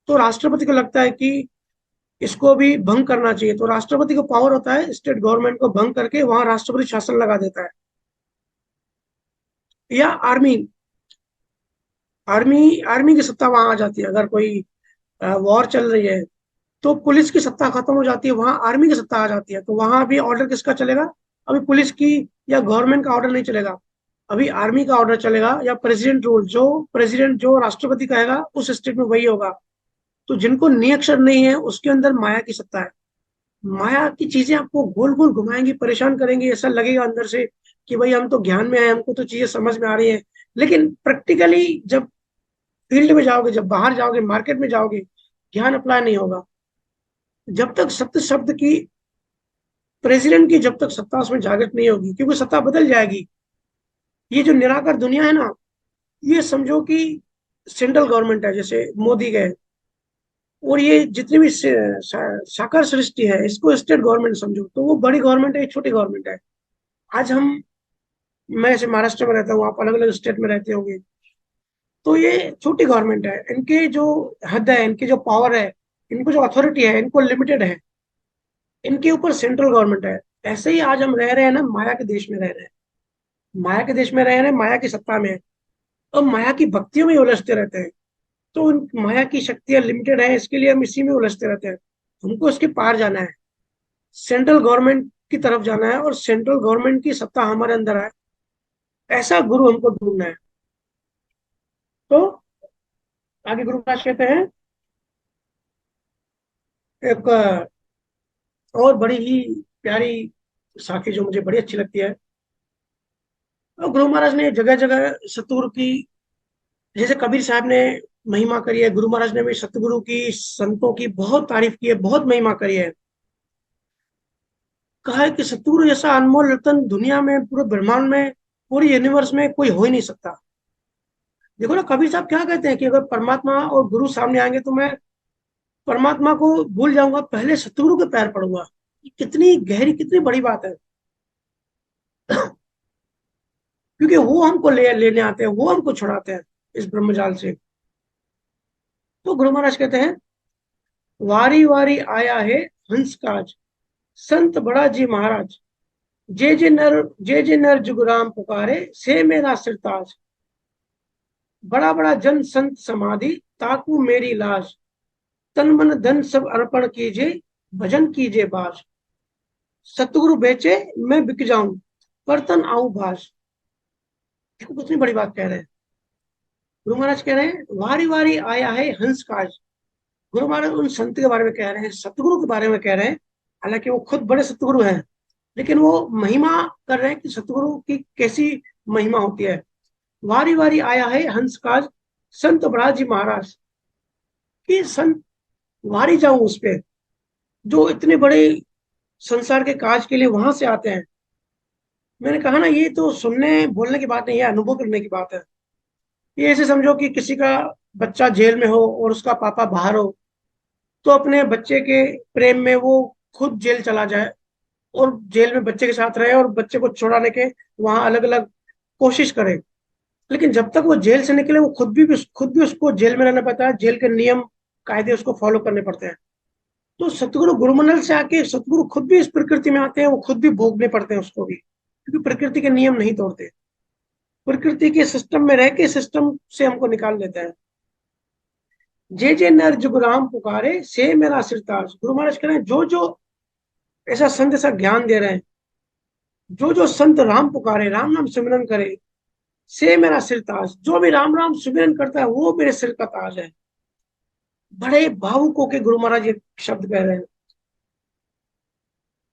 [SPEAKER 1] तो राष्ट्रपति को लगता है कि इसको भी भंग करना चाहिए, तो राष्ट्रपति को पावर होता है स्टेट गवर्नमेंट को भंग करके वहां राष्ट्रपति शासन लगा देता है। या आर्मी, आर्मी आर्मी की सत्ता वहां आ जाती है। अगर कोई वॉर चल रही है तो पुलिस की सत्ता खत्म हो जाती है, वहां आर्मी की सत्ता आ जाती है, तो वहां भी ऑर्डर किसका चलेगा? अभी पुलिस की या गवर्नमेंट का ऑर्डर नहीं चलेगा, अभी आर्मी का ऑर्डर चलेगा, या प्रेसिडेंट रूल, जो प्रेसिडेंट, जो राष्ट्रपति कहेगा उस स्टेट में वही होगा। तो जिनको नियक्षर नहीं है उसके अंदर माया की सत्ता है। माया की चीजें आपको गोल गोल घुमाएंगी, परेशान करेंगी, ऐसा लगेगा अंदर से कि भाई हम तो ज्ञान में आए, हमको तो चीजें समझ में आ रही है। लेकिन प्रैक्टिकली जब फील्ड में जाओगे, जब बाहर जाओगे, मार्केट में जाओगे, ज्ञान अप्लाई नहीं होगा। जब तक सत्य शब्द की, प्रेसिडेंट की जब तक सत्ता उसमें जागृत नहीं होगी, क्योंकि सत्ता बदल जाएगी। ये जो निराकार दुनिया है ना, ये समझो कि सेंट्रल गवर्नमेंट है, जैसे मोदी गए, और ये जितनी भी साकार सृष्टि है इसको स्टेट गवर्नमेंट समझो, तो वो बड़ी गवर्नमेंट है, एक छोटी गवर्नमेंट है। आज हम, मैं ऐसे महाराष्ट्र में रहता हूँ, आप अलग अलग स्टेट में रहते होंगे, तो ये छोटी गवर्नमेंट है, इनके जो हद है, इनकी जो पावर है, इनको जो अथॉरिटी है, इनको लिमिटेड है, इनके ऊपर सेंट्रल गवर्नमेंट है। ऐसे ही आज हम रह रहे हैं ना, माया के देश में रह रहे हैं, माया के देश में रह रहे हैं, माया की सत्ता में, और माया की भक्तियों में उलझते रहते हैं। तो उन माया की शक्तियां लिमिटेड है, इसके लिए हम इसी में उलझते रहते हैं। हमको इसके पार जाना है, सेंट्रल गवर्नमेंट की तरफ जाना है, और सेंट्रल गवर्नमेंट की सत्ता हमारे अंदर है। ऐसा गुरु हमको ढूंढना है। तो आगे गुरु महाराज कहते हैं एक और बड़ी ही प्यारी साखी जो मुझे बड़ी अच्छी लगती है। और गुरु महाराज ने जगह जगह सतगुरु की, जैसे कबीर साहब ने महिमा करी है, गुरु महाराज ने भी सतगुरु की, संतों की बहुत तारीफ की है, बहुत महिमा करी है। कहा है कि सतगुरु जैसा अनमोल रतन दुनिया में, पूरे ब्रह्मांड में, पूरी यूनिवर्स में कोई हो ही नहीं सकता। देखो ना, कबीर साहब क्या कहते हैं कि अगर परमात्मा और गुरु सामने आएंगे तो मैं परमात्मा को भूल जाऊंगा, पहले सतगुरु के पैर पड़ूंगा। ये कितनी गहरी, कितनी बड़ी बात है। क्योंकि वो हमको लेने आते हैं, वो हमको छुड़ाते हैं इस ब्रह्मजाल से। तो गुरु महाराज कहते हैं, वारी वारी आया है हंस काज, संत बड़ा जी महाराज, जे जे नर जुगराम पुकारे, से मेरा सिरताज। बड़ा बड़ा जन संत समाधि, ताकू मेरी लाज, तन मन धन सब अर्पण कीजिए, भजन कीजिए बाज। सतगुरु बेचे मैं बिक जाऊं, बर्तन आऊं बाज। देखो कितनी बड़ी बात कह रहे हैं। गुरु महाराज कह रहे हैं, वारी वारी आया है हंस काज। गुरु महाराज उन संत के बारे में कह रहे हैं, सतगुरु के बारे में कह रहे हैं। हालांकि वो खुद बड़े सतगुरु हैं, लेकिन वो महिमा कर रहे हैं कि सतगुरु की कैसी महिमा होती है। वारी वारी आया है हंस काज, संत बड़ाजी महाराज, कि संत वारी जाऊं उस पे, जो इतने बड़े संसार के काज के लिए वहां से आते हैं। मैंने कहा ना, ये तो सुनने बोलने की बात नहीं है, अनुभव करने की बात है। ये ऐसे समझो कि किसी का बच्चा जेल में हो और उसका पापा बाहर हो, तो अपने बच्चे के प्रेम में वो खुद जेल चला जाए, और जेल में बच्चे के साथ रहे, और बच्चे को छुड़ाने के वहां अलग अलग कोशिश करे। लेकिन जब तक वो जेल से निकले, वो खुद भी उसको जेल में रहना पड़ता है, जेल के नियम कायदे उसको फॉलो करने पड़ते हैं। तो सतगुरु गुरुमंडल से आके सतगुरु खुद भी इस प्रकृति में आते हैं, वो खुद भी भोगने पड़ते हैं उसको भी, क्योंकि प्रकृति के नियम नहीं तोड़ते। प्रकृति के सिस्टम में रह के सिस्टम से हमको निकाल लेता है। जे नर जुगराम पुकारे, से मेरा सिरताज। गुरु महाराज कह रहे हैं, जो जो ऐसा संत, ऐसा ज्ञान दे रहे हैं, जो जो संत राम पुकारे, राम नाम सिमरन करे, से मेरा सिर ताज। जो भी राम राम सिमरन करता है वो मेरे सिर का ताज है। बड़े भावुक होके गुरु महाराज ये शब्द कह रहे हैं।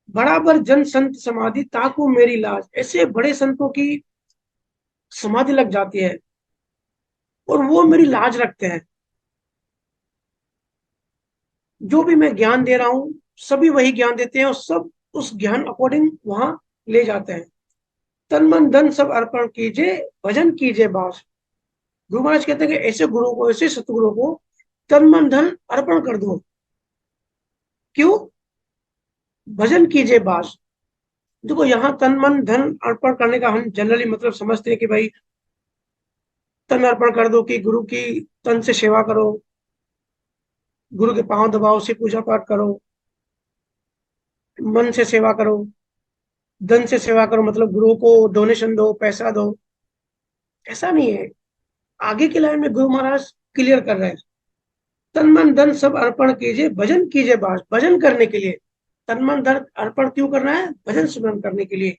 [SPEAKER 1] बराबर जन संत समाधि, ताकू मेरी लाज। ऐसे बड़े संतों की समाधि लग जाती है, और वो मेरी लाज रखते हैं। जो भी मैं ज्ञान दे रहा हूँ, सभी वही ज्ञान देते हैं, और सब उस ज्ञान अकॉर्डिंग वहां ले जाते हैं। तन मन धन सब अर्पण कीजिए, भजन कीजिए बास। गुरु महाराज कहते हैं कि ऐसे गुरु को, ऐसे सतगुरु को तन मन धन अर्पण कर दो। क्यों? भजन कीजिए बास। देखो, यहाँ तन मन धन अर्पण करने का हम जनरली मतलब समझते हैं कि भाई तन अर्पण कर दो, कि गुरु की तन से सेवा करो, गुरु के पांव दबाओ, से पूजा पाठ करो, मन से सेवा करो, धन से सेवा करो, मतलब गुरु को डोनेशन दो, पैसा दो। ऐसा नहीं है। आगे की लाइन में गुरु महाराज क्लियर कर रहे हैं, तन मन धन सब अर्पण कीजिए, भजन कीजिए बास। भजन करने के लिए तन मन धन अर्पण क्यों करना है? भजन सुमरन करने के लिए।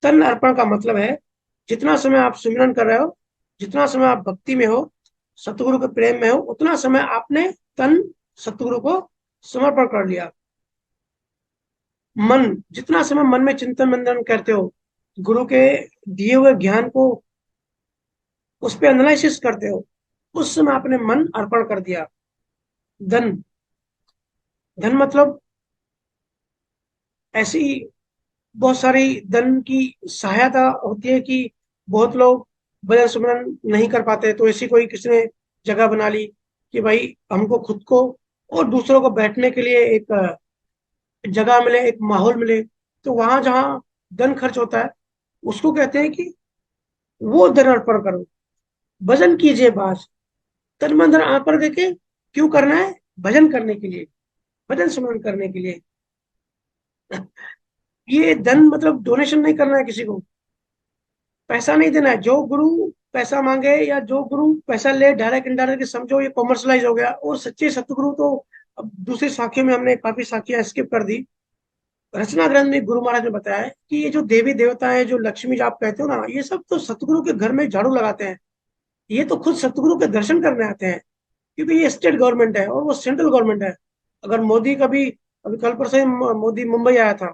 [SPEAKER 1] तन अर्पण का मतलब है, जितना समय आप सुमिरन कर रहे हो, जितना समय आप भक्ति में हो, सतगुरु के प्रेम में हो, उतना समय आपने तन सतगुरु को समर्पण कर लिया। मन, जितना समय मन में चिंतन मंथन करते हो, गुरु के दिए हुए ज्ञान को उस पर एनालिसिस करते हो, उस समय आपने मन अर्पण कर दिया। धन, धन मतलब ऐसी बहुत सारी धन की सहायता होती है कि बहुत लोग भजन सुमरन नहीं कर पाते, तो ऐसी कोई किसी ने जगह बना ली कि भाई हमको खुद को और दूसरों को बैठने के लिए एक जगह मिले, एक माहौल मिले। तो वहां जहाँ धन खर्च होता है, उसको कहते हैं कि वो धन अर्पण करो। भजन कीजिए बास, तन मन धन अर्पण करके क्यों करना है? भजन करने के लिए, भजन सुमरन करने के लिए। ये धन मतलब डोनेशन नहीं करना है किसी को, पैसा नहीं देना है। जो गुरु पैसा मांगे या जो गुरु पैसा ले, डायरेक्ट इनडायरेक्ट समझो ये कॉमर्शलाइज हो गया। और सच्चे सतगुरु तो, अब दूसरी साखियों में हमने काफी साखियां स्किप कर दी। रचना ग्रंथ में गुरु महाराज ने बताया है कि ये जो देवी देवता है, जो लक्ष्मी जो आप कहते हो ना, ये सब तो सतगुरु के घर में झाड़ू लगाते हैं। ये तो खुद सतगुरु के दर्शन करने आते हैं, क्योंकि ये स्टेट गवर्नमेंट है और वो सेंट्रल गवर्नमेंट है। अगर मोदी कभी, अभी कल परसों ही मोदी मुंबई आया था,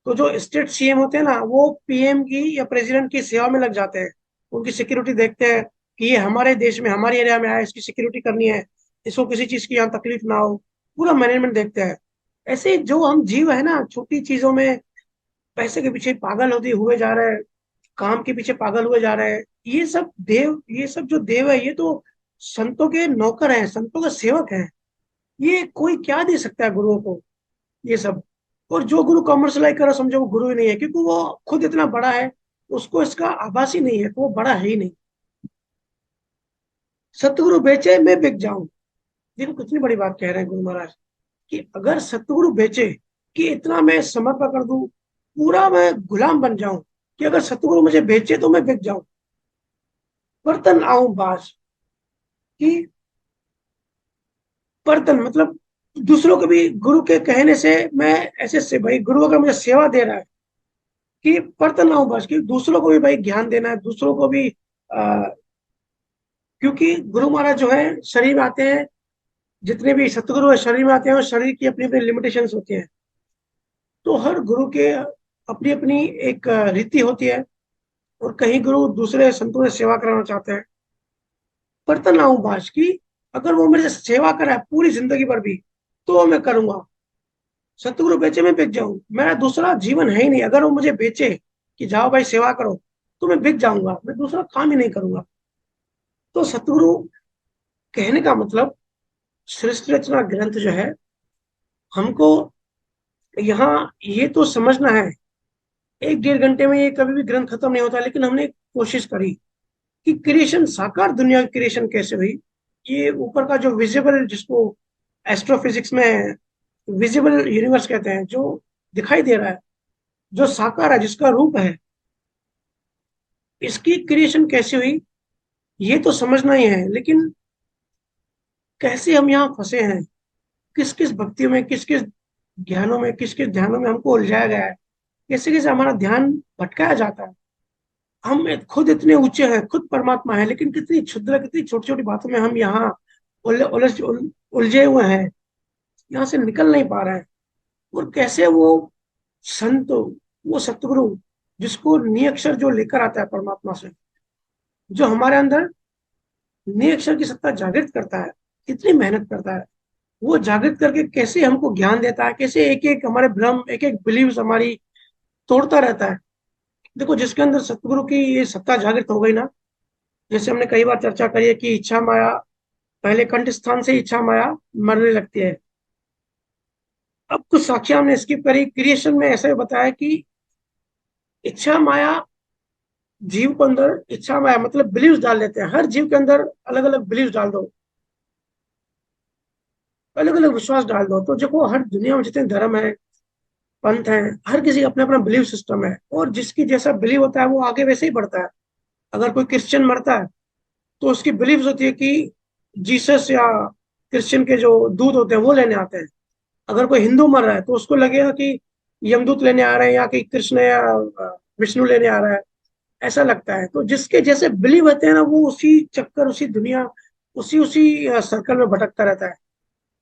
[SPEAKER 1] तो जो स्टेट सीएम होते हैं ना, वो पीएम की या प्रेसिडेंट की सेवा में लग जाते हैं। उनकी सिक्योरिटी देखते हैं कि ये हमारे देश में, हमारे एरिया में आया, इसकी सिक्योरिटी करनी है, इसको किसी चीज की यहाँ तकलीफ ना हो, पूरा मैनेजमेंट देखते हैं। ऐसे जो हम जीव है ना, छोटी चीजों में पैसे के पीछे पागल होते हुए जा रहे हैं, काम के पीछे पागल हुए जा रहे हैं। ये सब देव, ये सब जो देव है, ये तो संतों के नौकर हैं, संतों का सेवक है। ये कोई क्या दे सकता है गुरुओं को, ये सब। और जो गुरु कॉमर्शलाइज करो, समझो वो गुरु ही नहीं है, क्योंकि वो खुद इतना बड़ा है, उसको इसका आभास ही नहीं है, तो वो बड़ा है ही नहीं। सतगुरु बेचे मैं बिक जाऊं। देखो कितनी बड़ी बात कह रहे हैं गुरु महाराज, कि अगर सतगुरु बेचे, कि इतना मैं समर्पण कर दूं, पूरा मैं गुलाम बन जाऊं, कि अगर सतगुरु मुझे बेचे तो मैं बिक जाऊं, बर्तन आऊं बाज। कि बर्तन मतलब दूसरों को भी गुरु के कहने से मैं ऐसे से, भाई गुरु अगर मुझे सेवा दे रहा है, कि बर्तन आऊं बाज, कि दूसरों को भी भाई ज्ञान देना है, दूसरों को भी क्योंकि गुरु महाराज जो है शरीर में आते हैं, जितने भी सतगुरु है शरीर में आते हैं, और शरीर की अपनी अपनी लिमिटेशंस होती हैं। तो हर गुरु के अपनी अपनी एक रीति होती है, और कहीं गुरु दूसरे संतों से सेवा कराना चाहते हैं। बर्तन आऊं बाज, की अगर वो मेरे से सेवा करा है पूरी जिंदगी भर भी, तो मैं करूंगा। सतगुरु बेचे मैं बिक जाऊं, मेरा दूसरा जीवन है ही नहीं। अगर वो मुझे बेचे कि जाओ भाई सेवा करो, तो मैं बिक जाऊंगा, मैं दूसरा काम ही नहीं करूंगा। तो सतगुरु कहने का मतलब, सृष्टि रचना ग्रंथ जो है, हमको यहाँ ये तो समझना है। एक डेढ़ घंटे में ये कभी भी ग्रंथ खत्म नहीं होता, लेकिन हमने कोशिश करी कि क्रिएशन, साकार दुनिया की क्रिएशन कैसे हुई। ये ऊपर का जो विजिबल, जिसको एस्ट्रोफिजिक्स में विजिबल यूनिवर्स कहते हैं, जो दिखाई दे रहा है, जो साकार है, जिसका रूप है, इसकी क्रिएशन कैसे हुई, ये तो समझना ही है। लेकिन कैसे हम यहाँ फंसे हैं, किस किस भक्तियों में, किस किस ज्ञानों में, किस किस ध्यानों में हमको उलझाया गया है, कैसे कैसे हमारा ध्यान भटकाया जाता है। हम खुद इतने ऊंचे हैं, खुद परमात्मा है, लेकिन कितनी क्षुद्र, कितनी छोटी छोटी बातों में हम यहाँ उलझे हुए हैं, यहाँ से निकल नहीं पा रहे हैं। और कैसे वो संत, वो सतगुरु, जिसको निअक्षर जो लेकर आता है परमात्मा से, जो हमारे अंदर निअक्षर की सत्ता जागृत करता है, कितनी मेहनत करता है, वो जागृत करके कैसे हमको ज्ञान देता है, कैसे एक एक हमारे भ्रम, एक एक बिलीव्स हमारी तोड़ता रहता है। देखो जिसके अंदर सतगुरु की ये सत्ता जागृत हो गई ना, जैसे हमने कई बार चर्चा करी है कि इच्छा माया, पहले कंठ स्थान से इच्छा माया मरने लगती है। अब कुछ साखियां हमने स्किप करी, क्रिएशन में ऐसे बताया कि इच्छा माया, जीव को अंदर इच्छा माया मतलब बिलीव्स डाल देते हैं। हर जीव के अंदर अलग अलग बिलीव्स डाल दो, अलग अलग विश्वास डाल दो, तो देखो हर दुनिया में जितने धर्म है, पंथ है, हर किसी का अपना अपना बिलीव सिस्टम है, और जिसकी जैसा बिलीव होता है वो आगे वैसे ही बढ़ता है। अगर कोई क्रिश्चियन मरता है, तो उसकी बिलीव होती है कि जीसस या क्रिश्चियन के जो दूत होते हैं वो लेने आते हैं। अगर कोई हिंदू मर रहा है, तो उसको लगेगा कि यमदूत लेने आ रहे हैं, या कि कृष्ण या विष्णु लेने आ रहा है, ऐसा लगता है। तो जिसके जैसे बिलीव होते हैं ना, वो उसी चक्कर, उसी दुनिया, उसी उसी सर्कल में भटकता रहता है।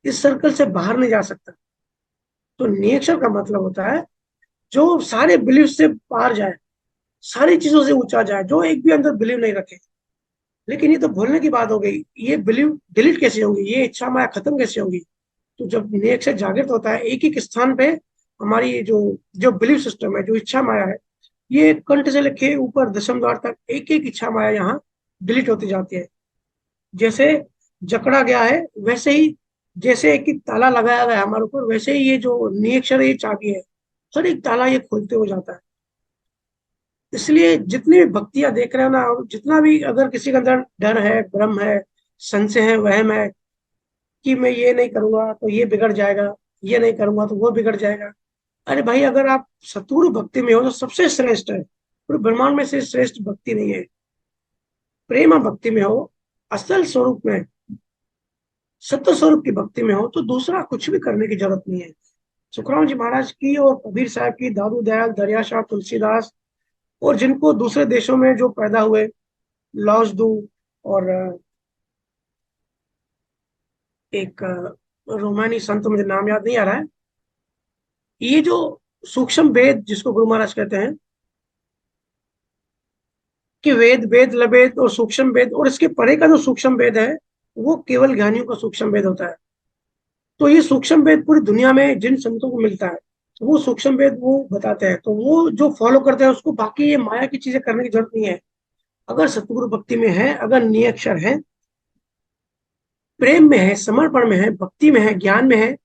[SPEAKER 1] इस सर्कल से बाहर नहीं जा सकता। तो निरीक्षण का मतलब होता है जो सारे बिलीफ से पार जाए, सारी चीजों से ऊंचा जाए, जो एक भी अंदर बिलीव नहीं रखे। लेकिन ये तो भूलने की बात हो गई, ये बिलीव डिलीट कैसे होंगी, ये इच्छा माया खत्म कैसे होगी। तो जब निरीक्षण जागृत होता है, एक एक स्थान पे हमारी ये जो जो बिलीफ सिस्टम है, जो इच्छा माया है, ये कंठ से लेके ऊपर दशम द्वार तक एक एक इच्छा माया यहाँ डिलीट होती जाती है। जैसे जकड़ा गया है वैसे ही, जैसे एक एक ताला लगाया गया है हमारे ऊपर, वैसे ही ये जो निरीक्षण ये चाबी है, हर एक ताला ये खोलते हो जाता है। इसलिए जितनी भी भक्तियां देख रहे हो ना, और जितना भी अगर किसी के अंदर डर है, भ्रम है, संशय है, वहम है कि मैं ये नहीं करूंगा तो ये बिगड़ जाएगा, ये नहीं करूंगा तो वो बिगड़ जाएगा। अरे भाई, अगर आप सतुर भक्ति में हो तो सबसे श्रेष्ठ है, पूरे ब्रह्मांड में से श्रेष्ठ भक्ति नहीं है। प्रेम भक्ति में हो, असल स्वरूप में, सत्य स्वरूप की भक्ति में हो, तो दूसरा कुछ भी करने की जरूरत नहीं है। सुखराम जी महाराज की और कबीर साहब की, दादू दयाल, दरिया शाह, तुलसीदास, और जिनको दूसरे देशों में जो पैदा हुए, लॉज दू, और एक रोमानी संत, मुझे नाम याद नहीं आ रहा है, ये जो सूक्ष्म वेद जिसको गुरु महाराज कहते हैं, कि वेद, वेद लवेद और सूक्ष्म वेद, और इसके परे का जो सूक्ष्म वेद है वो केवल ज्ञानियों का सूक्ष्म वेद होता है। तो ये सूक्ष्म वेद पूरी दुनिया में जिन संतों को मिलता है, तो वो सूक्ष्म वेद वो बताते हैं, तो वो जो फॉलो करते हैं उसको बाकी ये माया की चीजें करने की जरूरत नहीं है। अगर सतगुरु भक्ति में है, अगर नियक्षर है, प्रेम में है, समर्पण में है, भक्ति में है, ज्ञान में है,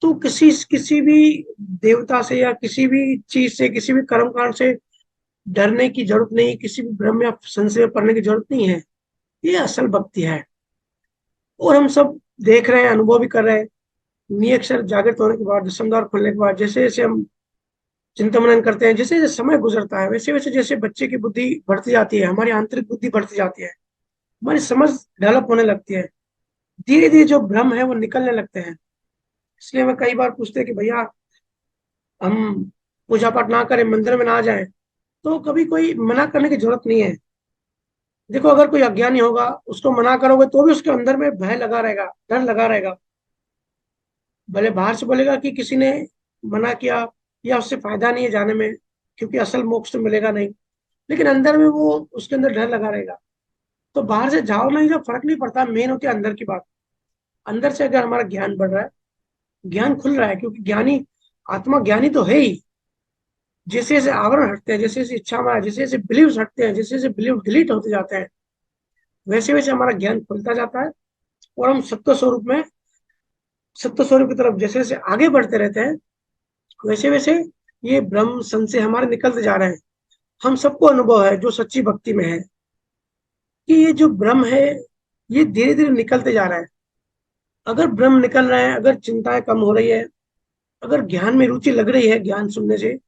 [SPEAKER 1] तो किसी भी देवता से या किसी भी चीज से, किसी भी कर्मकांड से डरने की जरूरत नहीं, किसी भी भ्रम या संशय में पड़ने की जरूरत नहीं है। ये असल भक्ति है। और हम सब देख रहे हैं, अनुभव भी कर रहे हैं। नियक्षर जागृत होने के बाद, दसमद्वार खुलने के बाद, जैसे जैसे हम चिंतन मनन करते हैं, जैसे जैसे समय गुजरता है, वैसे वैसे जैसे बच्चे की बुद्धि बढ़ती जाती है, हमारी आंतरिक बुद्धि बढ़ती जाती है, हमारी समझ डेवलप होने लगती है, धीरे धीरे जो भ्रम है वो निकलने लगते हैं। इसलिए हमें कई बार पूछते हैं कि भैया, हम पूजा पाठ ना करें, मंदिर में ना जाएं, तो कभी कोई मना करने की जरूरत नहीं है। देखो, अगर कोई अज्ञानी होगा, उसको मना करोगे तो भी उसके अंदर में भय लगा रहेगा, डर लगा रहेगा। भले बाहर से बोलेगा कि किसी ने मना किया, या उससे फायदा नहीं है जाने में, क्योंकि असल मोक्ष तो मिलेगा नहीं, लेकिन अंदर में वो, उसके अंदर डर लगा रहेगा। तो बाहर से जाओ नहीं जाओ फर्क नहीं पड़ता, मेन होती है अंदर की बात। अंदर से अगर हमारा ज्ञान बढ़ रहा है, ज्ञान खुल रहा है, क्योंकि ज्ञानी, आत्मा ज्ञानी तो है ही। जैसे जैसे आवरण हटते हैं, जैसे जैसे इच्छा में, जैसे जैसे बिलीव हटते हैं, जैसे जैसे बिलीव डिलीट होते जाते हैं, वैसे वैसे हमारा ज्ञान खुलता जाता है। और हम सत्य स्वरूप में, सत्य स्वरूप की तरफ जैसे जैसे आगे बढ़ते रहते हैं, वैसे वैसे ये ब्रह्म संशय हमारे निकलते जा रहे हैं। हम सबको अनुभव है जो सच्ची भक्ति में है, कि ये जो ब्रह्म है ये धीरे धीरे निकलते जा रहा है। अगर ब्रह्म निकल रहा है, अगर चिंताएं कम हो रही है, अगर ज्ञान में रुचि लग रही है ज्ञान सुनने से,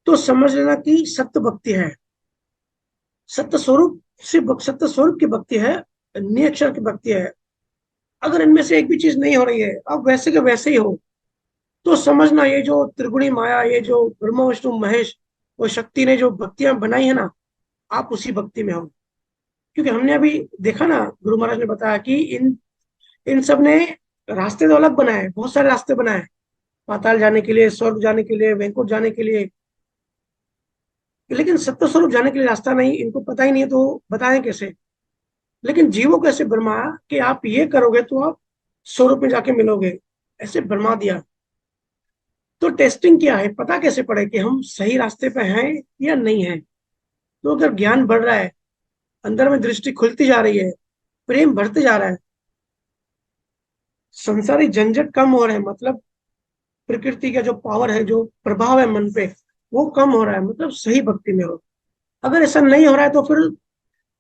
[SPEAKER 1] तो समझ लेना कि सत्य भक्ति है, सत्य स्वरूप से, सत्य स्वरूप की भक्ति है, निरक्षर की भक्ति है। अगर इनमें से एक भी चीज नहीं हो रही है, अब वैसे के वैसे ही हो, तो समझना ये जो त्रिगुणी माया, ये जो ब्रह्म विष्णु महेश और शक्ति ने जो भक्तियां बनाई है ना, आप उसी भक्ति में हो। क्योंकि हमने अभी देखा ना, गुरु महाराज ने बताया कि इन इन सब ने रास्ते तो अलग बनाए, बहुत सारे रास्ते बनाए, पाताल जाने के लिए, स्वर्ग जाने के लिए, वैकुंठ जाने के लिए, लेकिन सत्य स्वरूप जाने के लिए रास्ता नहीं, इनको पता ही नहीं है, तो बताएं कैसे। लेकिन जीवों को ऐसे भरमाया कि आप ये करोगे तो आप स्वरूप में जाके मिलोगे, ऐसे भरमा दिया। तो टेस्टिंग क्या है, पता कैसे पड़े कि हम सही रास्ते पे हैं या नहीं है। तो अगर ज्ञान बढ़ रहा है, अंदर में दृष्टि खुलती जा रही है, प्रेम बढ़ते जा रहा है, संसारी झंझट कम हो रहे हैं, मतलब प्रकृति का जो पावर है, जो प्रभाव है मन पे, वो कम हो रहा है, मतलब सही भक्ति में हो। अगर ऐसा नहीं हो रहा है तो फिर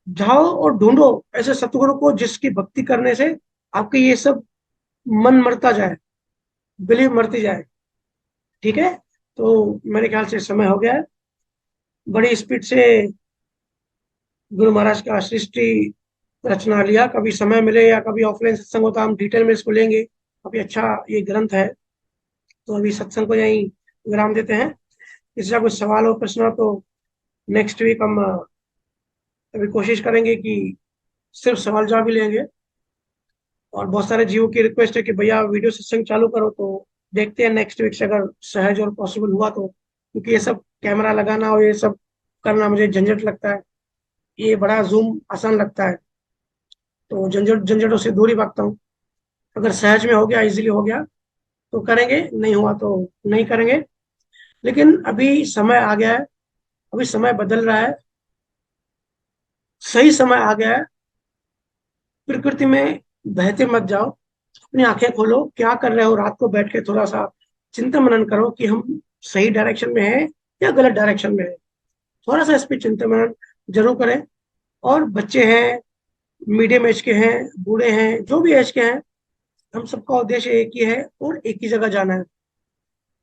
[SPEAKER 1] जाओ और ढूंढो ऐसे सतगुरु को जिसकी भक्ति करने से आपके ये सब मन मरता जाए, बिलीव मरती जाए। ठीक है। तो मेरे ख्याल से समय हो गया है। बड़ी स्पीड से गुरु महाराज का सृष्टि रचना लिया। कभी समय मिले या कभी ऑफलाइन सत्संग होता, हम डिटेल में इसको लेंगे। काफी अच्छा ये ग्रंथ है। तो अभी सत्संग को यहीं विराम देते हैं। इसका कुछ सवाल हो, प्रश्न हो, तो नेक्स्ट वीक हम अभी कोशिश करेंगे कि सिर्फ सवाल जवाब ही लेंगे। और बहुत सारे जीवों की रिक्वेस्ट है कि भैया वीडियो सत्संग चालू करो, तो देखते हैं नेक्स्ट वीक से अगर सहज और पॉसिबल हुआ तो, क्योंकि ये सब कैमरा लगाना और ये सब करना मुझे झंझट लगता है। ये बड़ा जूम आसान लगता है, तो झंझट झंझटों से दूर ही भागता हूँ। अगर सहज में हो गया, इजीली हो गया तो करेंगे, नहीं हुआ तो नहीं करेंगे। लेकिन अभी समय आ गया है, अभी समय बदल रहा है, सही समय आ गया है। प्रकृति में बहते मत जाओ, अपनी आंखें खोलो, क्या कर रहे हो, रात को बैठ के थोड़ा सा चिंतन मनन करो कि हम सही डायरेक्शन में हैं या गलत डायरेक्शन में हैं। थोड़ा सा इस पे चिंतन मनन जरूर करें। और बच्चे हैं, मीडियम एज के हैं, बूढ़े हैं, जो भी एज के हैं, हम सबका उद्देश्य एक ही है और एक ही जगह जाना है।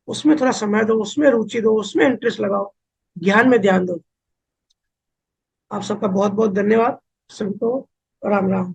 [SPEAKER 1] उसमें थोड़ा समय दो, उसमें रुचि दो, उसमें इंटरेस्ट लगाओ, ज्ञान में ध्यान दो। आप सबका बहुत बहुत धन्यवाद। सबको राम राम।